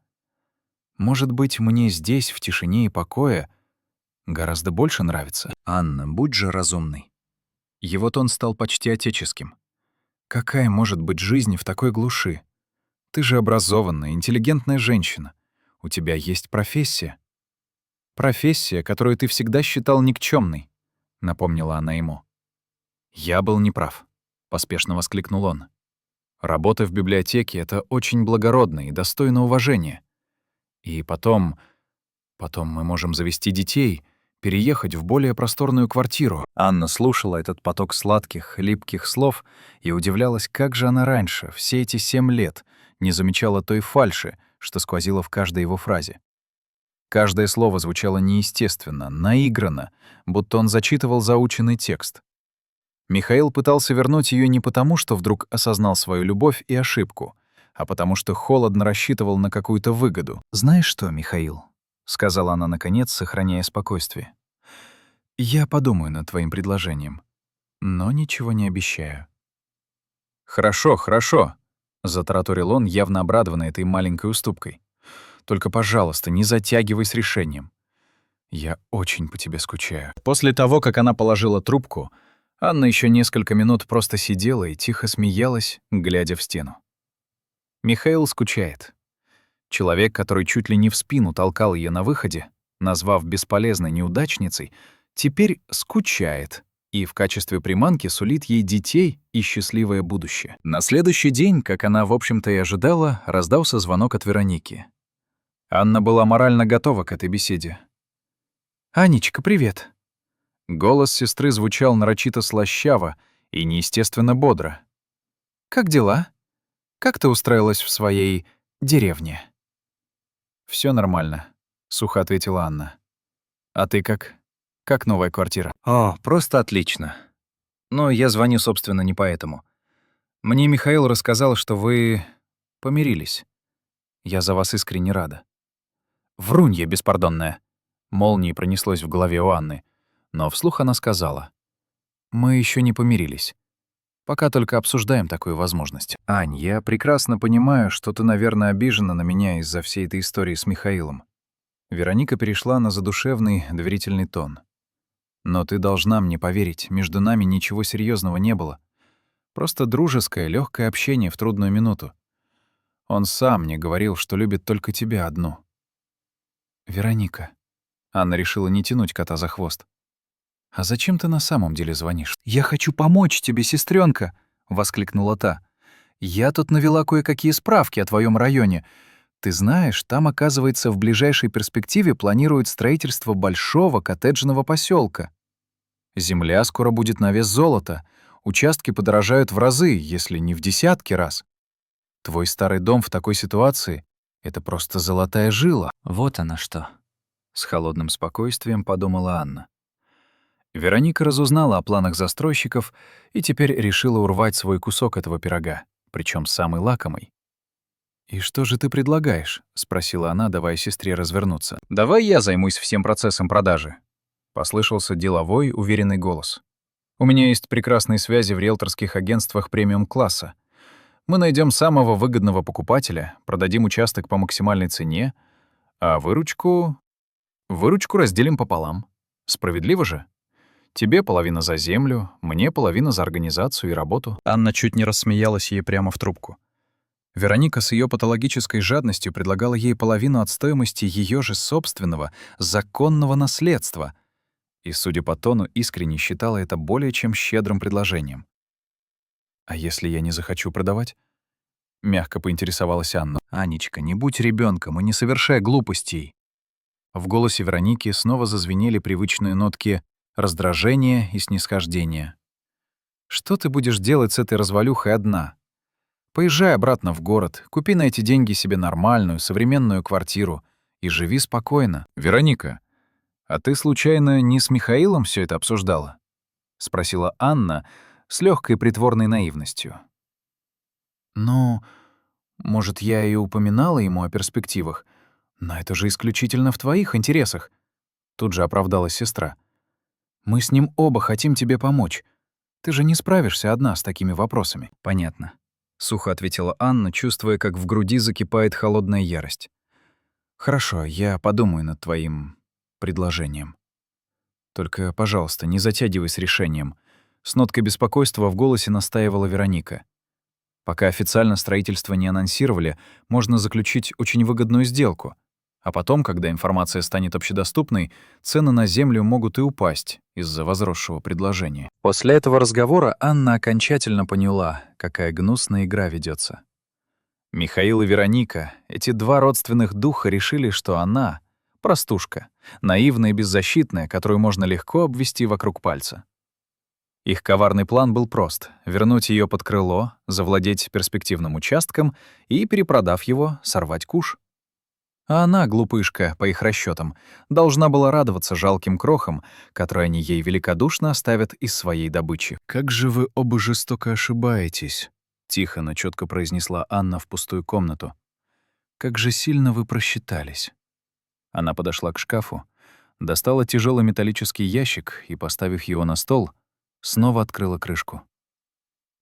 «Может быть, мне здесь, в тишине и покое, гораздо больше нравится?» «Анна, будь же разумной». Его тон стал почти отеческим. «Какая может быть жизнь в такой глуши? Ты же образованная, интеллигентная женщина. У тебя есть профессия». «Профессия, которую ты всегда считал никчемной», — напомнила она ему. «Я был неправ», — поспешно воскликнул он. «Работа в библиотеке — это очень благородно и достойно уважения. И потом мы можем завести детей, переехать в более просторную квартиру». Анна слушала этот поток сладких, липких слов и удивлялась, как же она раньше, все эти 7 лет, не замечала той фальши, что сквозило в каждой его фразе. Каждое слово звучало неестественно, наигранно, будто он зачитывал заученный текст. Михаил пытался вернуть ее не потому, что вдруг осознал свою любовь и ошибку, а потому что холодно рассчитывал на какую-то выгоду. «Знаешь что, Михаил?» — сказала она наконец, сохраняя спокойствие. «Я подумаю над твоим предложением, но ничего не обещаю». «Хорошо, хорошо», — затараторил он, явно обрадованный этой маленькой уступкой. «Только, пожалуйста, не затягивай с решением. Я очень по тебе скучаю». После того, как она положила трубку, Анна еще несколько минут просто сидела и тихо смеялась, глядя в стену. Михаил скучает. Человек, который чуть ли не в спину толкал ее на выходе, назвав бесполезной неудачницей, теперь скучает и в качестве приманки сулит ей детей и счастливое будущее. На следующий день, как она, в общем-то, и ожидала, раздался звонок от Вероники. Анна была морально готова к этой беседе. «Анечка, привет!» Голос сестры звучал нарочито слащаво и неестественно бодро. «Как дела? Как ты устроилась в своей деревне?» Все нормально», — сухо ответила Анна. «А ты как? Как новая квартира?» «О, просто отлично. Но я звоню, собственно, не поэтому. Мне Михаил рассказал, что вы помирились. Я за вас искренне рада». «Врунья беспардонная!» Молнией пронеслось в голове у Анны. Но вслух она сказала. «Мы еще не помирились. Пока только обсуждаем такую возможность. Ань, я прекрасно понимаю, что ты, наверное, обижена на меня из-за всей этой истории с Михаилом. Вероника перешла на задушевный, доверительный тон. Но ты должна мне поверить, между нами ничего серьезного не было. Просто дружеское, легкое общение в трудную минуту. Он сам мне говорил, что любит только тебя одну. Вероника. Анна решила не тянуть кота за хвост. «А зачем ты на самом деле звонишь?» «Я хочу помочь тебе, сестренка, воскликнула та. «Я тут навела кое-какие справки о твоем районе. Ты знаешь, там, оказывается, в ближайшей перспективе планируют строительство большого коттеджного поселка. Земля скоро будет на вес золота. Участки подорожают в разы, если не в десятки раз. Твой старый дом в такой ситуации — это просто золотая жила». Вот оно что. С холодным спокойствием подумала Анна. Вероника разузнала о планах застройщиков и теперь решила урвать свой кусок этого пирога, причем самый лакомый. «И что же ты предлагаешь?» — спросила она, давая сестре развернуться. «Давай я займусь всем процессом продажи», — послышался деловой, уверенный голос. «У меня есть прекрасные связи в риэлторских агентствах премиум-класса. Мы найдем самого выгодного покупателя, продадим участок по максимальной цене, а выручку разделим пополам. Справедливо же? Тебе половина за землю, мне половина за организацию и работу». Анна чуть не рассмеялась ей прямо в трубку. Вероника с ее патологической жадностью предлагала ей половину от стоимости ее же собственного, законного наследства. И, судя по тону, искренне считала это более чем щедрым предложением. «А если я не захочу продавать?» — мягко поинтересовалась Анна. «Анечка, не будь ребенком и не совершай глупостей». В голосе Вероники снова зазвенели привычные нотки раздражения и снисхождения. «Что ты будешь делать с этой развалюхой одна? Поезжай обратно в город, купи на эти деньги себе нормальную, современную квартиру и живи спокойно». «Вероника, а ты случайно не с Михаилом все это обсуждала?» — спросила Анна с легкой притворной наивностью. «Ну, может, я и упоминала ему о перспективах, но это же исключительно в твоих интересах», — тут же оправдалась сестра. «Мы с ним оба хотим тебе помочь. Ты же не справишься одна с такими вопросами». «Понятно», — сухо ответила Анна, чувствуя, как в груди закипает холодная ярость. «Хорошо, я подумаю над твоим предложением. Только, пожалуйста, не затягивай с решением». С ноткой беспокойства в голосе настаивала Вероника. «Пока официально строительство не анонсировали, можно заключить очень выгодную сделку. А потом, когда информация станет общедоступной, цены на землю могут и упасть из-за возросшего предложения». После этого разговора Анна окончательно поняла, какая гнусная игра ведется. Михаил и Вероника, эти два родственных духа, решили, что она — простушка, наивная и беззащитная, которую можно легко обвести вокруг пальца. Их коварный план был прост — вернуть ее под крыло, завладеть перспективным участком и, перепродав его, сорвать куш. А она, глупышка, по их расчетам, должна была радоваться жалким крохам, которые они ей великодушно оставят из своей добычи. «Как же вы оба жестоко ошибаетесь», — тихо, но четко произнесла Анна в пустую комнату. «Как же сильно вы просчитались». Она подошла к шкафу, достала тяжелый металлический ящик и, поставив его на стол, снова открыла крышку.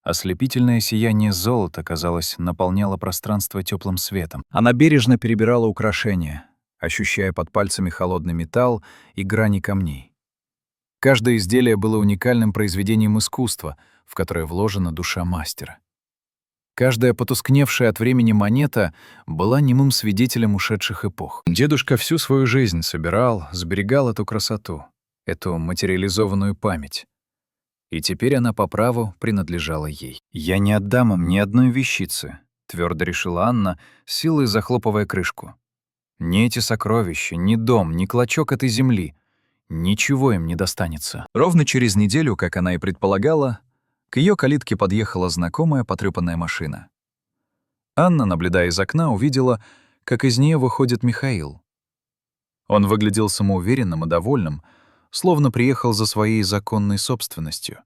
Ослепительное сияние золота, казалось, наполняло пространство теплым светом. Она бережно перебирала украшения, ощущая под пальцами холодный металл и грани камней. Каждое изделие было уникальным произведением искусства, в которое вложена душа мастера. Каждая потускневшая от времени монета была немым свидетелем ушедших эпох. Дедушка всю свою жизнь собирал, сберегал эту красоту, эту материализованную память. И теперь она по праву принадлежала ей. «Я не отдам им ни одной вещицы», — твердо решила Анна, силой захлопывая крышку. «Ни эти сокровища, ни дом, ни клочок этой земли. Ничего им не достанется». Ровно через неделю, как она и предполагала, к ее калитке подъехала знакомая потрёпанная машина. Анна, наблюдая из окна, увидела, как из нее выходит Михаил. Он выглядел самоуверенным и довольным, словно приехал за своей законной собственностью.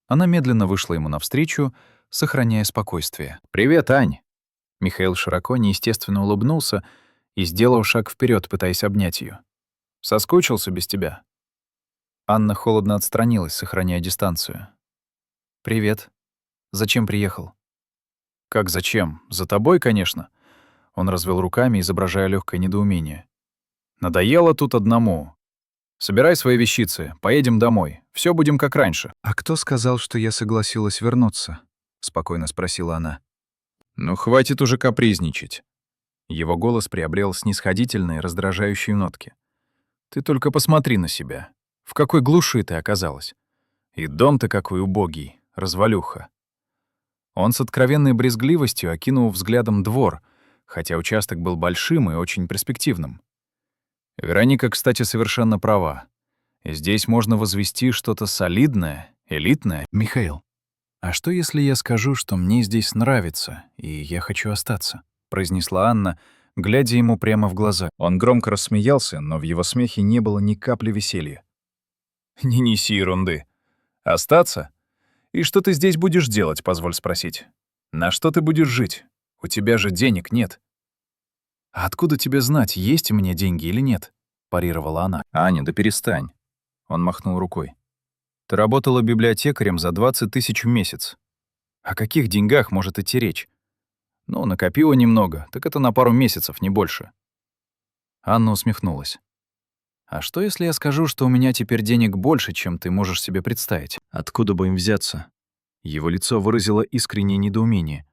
Она медленно вышла ему навстречу, сохраняя спокойствие. «Привет, Ань!» Михаил широко, неестественно улыбнулся и сделал шаг вперед, пытаясь обнять ее. «Соскучился без тебя». Анна холодно отстранилась, сохраняя дистанцию. «Привет. Зачем приехал?» «Как зачем? За тобой, конечно». Он развел руками, изображая легкое недоумение. «Надоело тут одному. Собирай свои вещицы, поедем домой. Все будем как раньше». «А кто сказал, что я согласилась вернуться?» — спокойно спросила она. «Ну, хватит уже капризничать». Его голос приобрел снисходительные, раздражающие нотки. «Ты только посмотри на себя. В какой глуши ты оказалась? И дом-то какой убогий, развалюха». Он с откровенной брезгливостью окинул взглядом двор, хотя участок был большим и очень перспективным. Вероника, кстати, совершенно права. Здесь можно возвести что-то солидное, элитное. «Михаил, а что, если я скажу, что мне здесь нравится, и я хочу остаться?» — произнесла Анна, глядя ему прямо в глаза. Он громко рассмеялся, но в его смехе не было ни капли веселья. «Не неси ерунды. Остаться? И что ты здесь будешь делать, позволь спросить? На что ты будешь жить? У тебя же денег нет». «А откуда тебе знать, есть у меня деньги или нет?» — парировала она. «Аня, да перестань». Он махнул рукой. «Ты работала библиотекарем за 20 тысяч в месяц. О каких деньгах может идти речь? Ну, накопила немного, так это на пару месяцев, не больше». Анна усмехнулась. «А что, если я скажу, что у меня теперь денег больше, чем ты можешь себе представить? Откуда бы им взяться?» Его лицо выразило искреннее недоумение.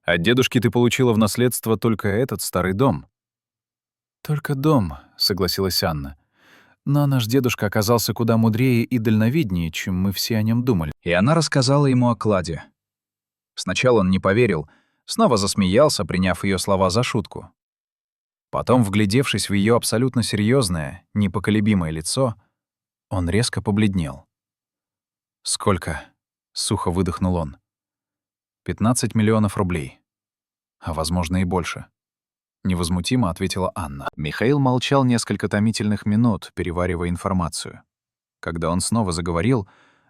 «От дедушки ты получила в наследство только этот старый дом». «Только дом», — согласилась Анна. «Но наш дедушка оказался куда мудрее и дальновиднее, чем мы все о нем думали». И она рассказала ему о кладе. Сначала он не поверил, снова засмеялся, приняв ее слова за шутку. Потом, вглядевшись в ее абсолютно серьезное, непоколебимое лицо, он резко побледнел. «Сколько?» — сухо выдохнул он. 15 миллионов рублей. А, возможно, и больше. Невозмутимо ответила Анна. Михаил молчал несколько томительных минут, переваривая информацию. Когда он снова заговорил,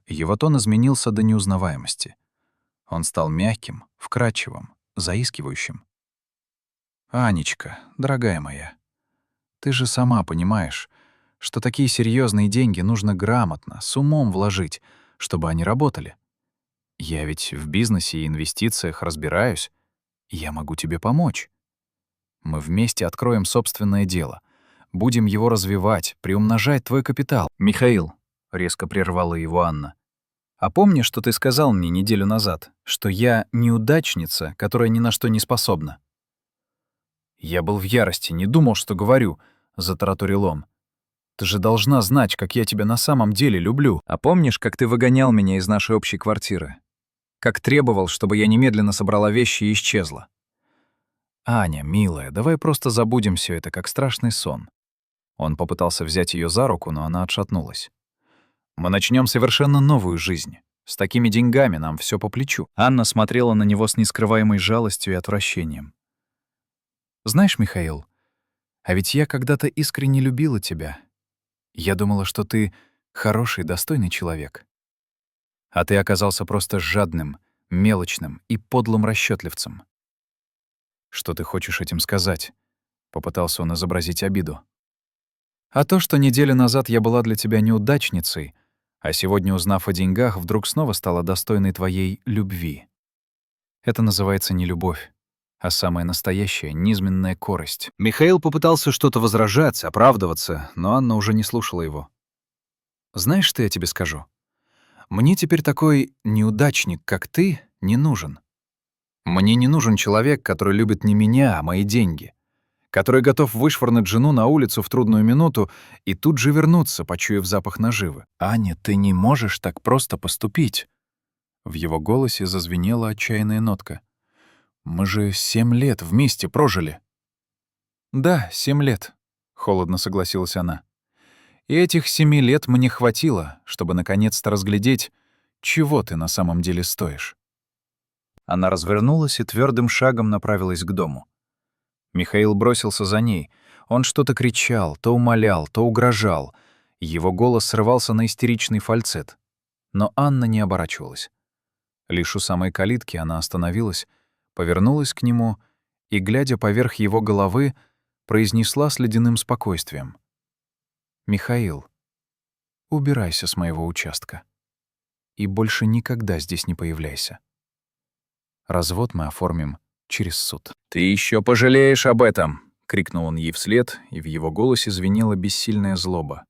его тон изменился до неузнаваемости. Он стал мягким, вкрадчивым, заискивающим. «Анечка, дорогая моя, ты же сама понимаешь, что такие серьезные деньги нужно грамотно, с умом вложить, чтобы они работали. Я ведь в бизнесе и инвестициях разбираюсь, и я могу тебе помочь. Мы вместе откроем собственное дело, будем его развивать, приумножать твой капитал». «Михаил», — резко прервала его Анна, «а помнишь, что ты сказал мне неделю назад, что я неудачница, которая ни на что не способна?» «Я был в ярости, не думал, что говорю», — затараторил он. «Ты же должна знать, как я тебя на самом деле люблю. А помнишь, как ты выгонял меня из нашей общей квартиры? Как требовал, чтобы я немедленно собрала вещи и исчезла? Аня, милая, давай просто забудем все это, как страшный сон». Он попытался взять ее за руку, но она отшатнулась. «Мы начнем совершенно новую жизнь. С такими деньгами нам все по плечу». Анна смотрела на него с нескрываемой жалостью и отвращением. «Знаешь, Михаил, а ведь я когда-то искренне любила тебя. Я думала, что ты хороший, достойный человек. А ты оказался просто жадным, мелочным и подлым расчётливцем». «Что ты хочешь этим сказать?» — попытался он изобразить обиду. «А то, что неделю назад я была для тебя неудачницей, а сегодня, узнав о деньгах, вдруг снова стала достойной твоей любви. Это называется не любовь, а самая настоящая низменная корость». Михаил попытался что-то возражать, оправдываться, но Анна уже не слушала его. «Знаешь, что я тебе скажу? Мне теперь такой неудачник, как ты, не нужен. Мне не нужен человек, который любит не меня, а мои деньги, который готов вышвырнуть жену на улицу в трудную минуту и тут же вернуться, почуяв запах наживы. Аня, ты не можешь так просто поступить». В его голосе зазвенела отчаянная нотка. «Мы же 7 лет вместе прожили». «Да, 7 лет», — холодно согласилась она. «И этих 7 лет мне хватило, чтобы наконец-то разглядеть, чего ты на самом деле стоишь». Она развернулась и твердым шагом направилась к дому. Михаил бросился за ней. Он что-то кричал, то умолял, то угрожал. Его голос срывался на истеричный фальцет. Но Анна не оборачивалась. Лишь у самой калитки она остановилась, повернулась к нему и, глядя поверх его головы, произнесла с ледяным спокойствием: «Михаил, убирайся с моего участка. и больше никогда здесь не появляйся. Развод мы оформим через суд». «Ты еще пожалеешь об этом!» — крикнул он ей вслед, и в его голосе звенела бессильная злоба.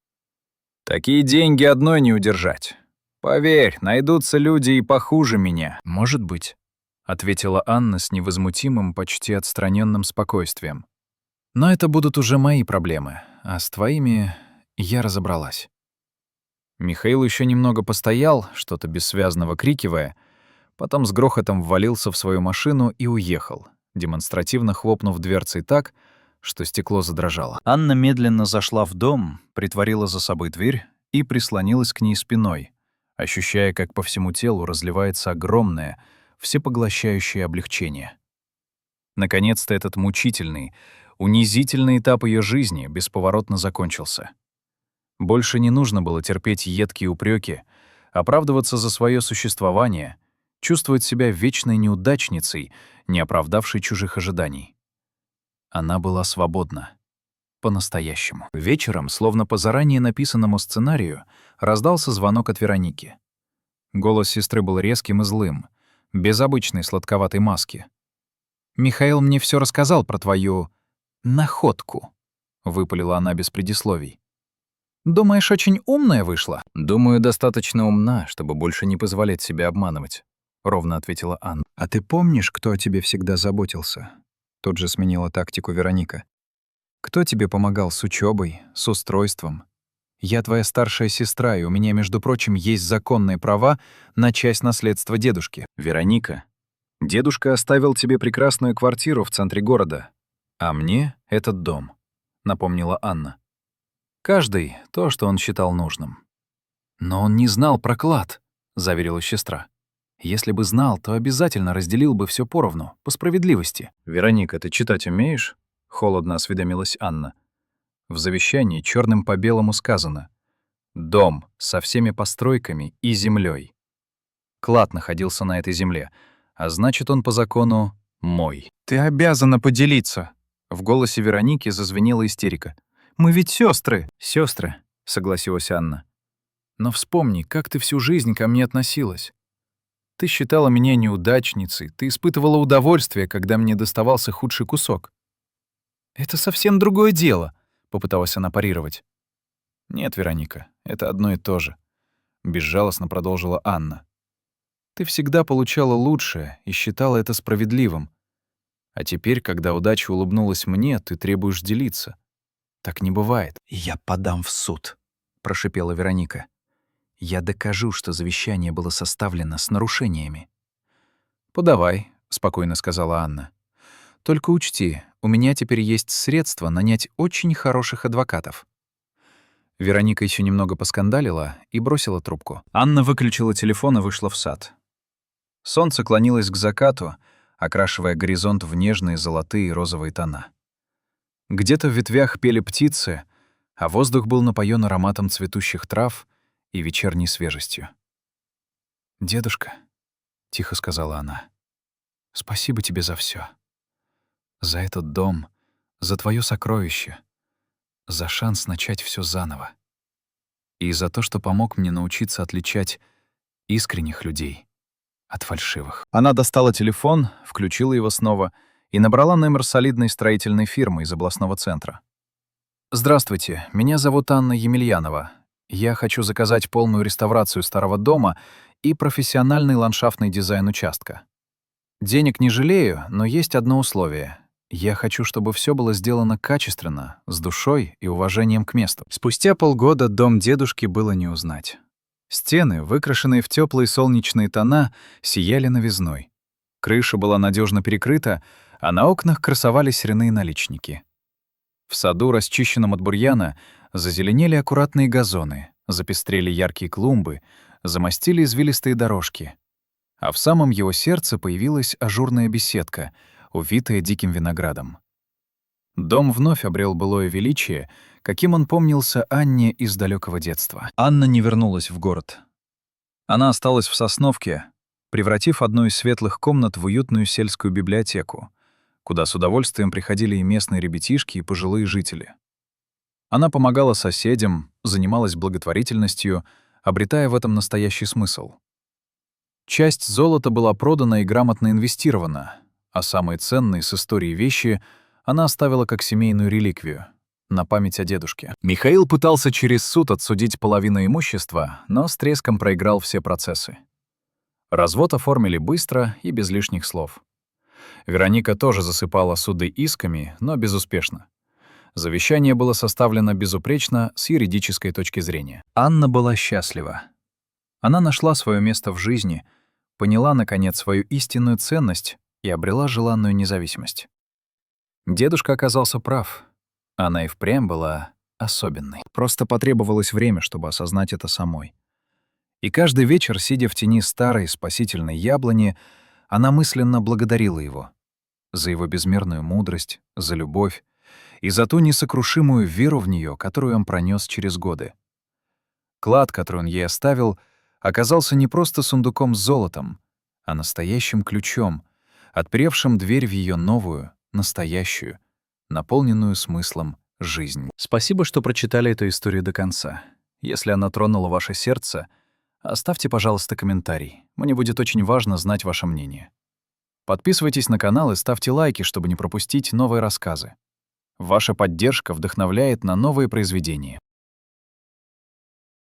«Такие деньги одной не удержать. Поверь, найдутся люди и похуже меня». «Может быть», — ответила Анна с невозмутимым, почти отстраненным спокойствием. «Но это будут уже мои проблемы, а с твоими я разобралась». Михаил еще немного постоял, что-то бессвязно выкрикивая, потом с грохотом ввалился в свою машину и уехал, демонстративно хлопнув дверцей так, что стекло задрожало. Анна медленно зашла в дом, притворила за собой дверь и прислонилась к ней спиной, ощущая, как по всему телу разливается огромное, всепоглощающее облегчение. Наконец-то этот мучительный, унизительный этап ее жизни бесповоротно закончился. Больше не нужно было терпеть едкие упреки, оправдываться за свое существование, чувствовать себя вечной неудачницей, не оправдавшей чужих ожиданий. Она была свободна. По-настоящему. Вечером, словно по заранее написанному сценарию, раздался звонок от Вероники. Голос сестры был резким и злым, без обычной сладковатой маски. «Михаил мне все рассказал про твою находку», — выпалила она без предисловий. «Думаешь, очень умная вышла?» «Думаю, достаточно умна, чтобы больше не позволять себе обманывать», — ровно ответила Анна. «А ты помнишь, кто о тебе всегда заботился?» Тут же сменила тактику Вероника. «Кто тебе помогал с учебой, с устройством? Я твоя старшая сестра, и у меня, между прочим, есть законные права на часть наследства дедушки». «Вероника, дедушка оставил тебе прекрасную квартиру в центре города, а мне — этот дом», — напомнила Анна. «Каждый — то, что он считал нужным». «Но он не знал про клад», — заверила сестра. «Если бы знал, то обязательно разделил бы все поровну, по справедливости». «Вероника, ты читать умеешь?» — холодно осведомилась Анна. В завещании черным по белому сказано: «Дом со всеми постройками и землей. Клад находился на этой земле, а значит, он по закону мой». «Ты обязана поделиться!» В голосе Вероники зазвенела истерика. «Мы ведь сестры. Сестры, согласилась Анна. «Но вспомни, как ты всю жизнь ко мне относилась. Ты считала меня неудачницей, ты испытывала удовольствие, когда мне доставался худший кусок». «Это совсем другое дело», — попыталась она парировать. «Нет, Вероника, это одно и то же», — безжалостно продолжила Анна. «Ты всегда получала лучшее и считала это справедливым. А теперь, когда удача улыбнулась мне, ты требуешь делиться. Так не бывает». «Я подам в суд», — прошипела Вероника. «Я докажу, что завещание было составлено с нарушениями». «Подавай», — спокойно сказала Анна. «Только учти, у меня теперь есть средства нанять очень хороших адвокатов». Вероника еще немного поскандалила и бросила трубку. Анна выключила телефон и вышла в сад. Солнце клонилось к закату, окрашивая горизонт в нежные золотые и розовые тона. Где-то в ветвях пели птицы, а воздух был напоен ароматом цветущих трав и вечерней свежестью. «Дедушка», — тихо сказала она, — «спасибо тебе за все, за этот дом, за твое сокровище, за шанс начать все заново и за то, что помог мне научиться отличать искренних людей от фальшивых». Она достала телефон, включила его снова и набрала номер солидной строительной фирмы из областного центра. «Здравствуйте, меня зовут Анна Емельянова. Я хочу заказать полную реставрацию старого дома и профессиональный ландшафтный дизайн участка. Денег не жалею, но есть одно условие. Я хочу, чтобы все было сделано качественно, с душой и уважением к месту». Спустя полгода дом дедушки было не узнать. Стены, выкрашенные в теплые солнечные тона, сияли новизной. Крыша была надежно перекрыта, а на окнах красовались ряные наличники. В саду, расчищенном от бурьяна, зазеленели аккуратные газоны, запестрели яркие клумбы, замостили извилистые дорожки. А в самом его сердце появилась ажурная беседка, увитая диким виноградом. Дом вновь обрел былое величие, каким он помнился Анне из далекого детства. Анна не вернулась в город. Она осталась в Сосновке, превратив одну из светлых комнат в уютную сельскую библиотеку, куда с удовольствием приходили и местные ребятишки, и пожилые жители. Она помогала соседям, занималась благотворительностью, обретая в этом настоящий смысл. Часть золота была продана и грамотно инвестирована, а самые ценные с истории вещи она оставила как семейную реликвию на память о дедушке. Михаил пытался через суд отсудить половину имущества, но с треском проиграл все процессы. Развод оформили быстро и без лишних слов. Вероника тоже засыпала суды исками, но безуспешно. Завещание было составлено безупречно с юридической точки зрения. Анна была счастлива. Она нашла свое место в жизни, поняла, наконец, свою истинную ценность и обрела желанную независимость. Дедушка оказался прав. Она и впрямь была особенной. Просто потребовалось время, чтобы осознать это самой. И каждый вечер, сидя в тени старой спасительной яблони, она мысленно благодарила его за его безмерную мудрость, за любовь и за ту несокрушимую веру в нее, которую он пронес через годы. Клад, который он ей оставил, оказался не просто сундуком с золотом, а настоящим ключом, отперевшим дверь в ее новую, настоящую, наполненную смыслом жизнь. Спасибо, что прочитали эту историю до конца. Если она тронула ваше сердце, оставьте, пожалуйста, комментарий. Мне будет очень важно знать ваше мнение. Подписывайтесь на канал и ставьте лайки, чтобы не пропустить новые рассказы. Ваша поддержка вдохновляет на новые произведения.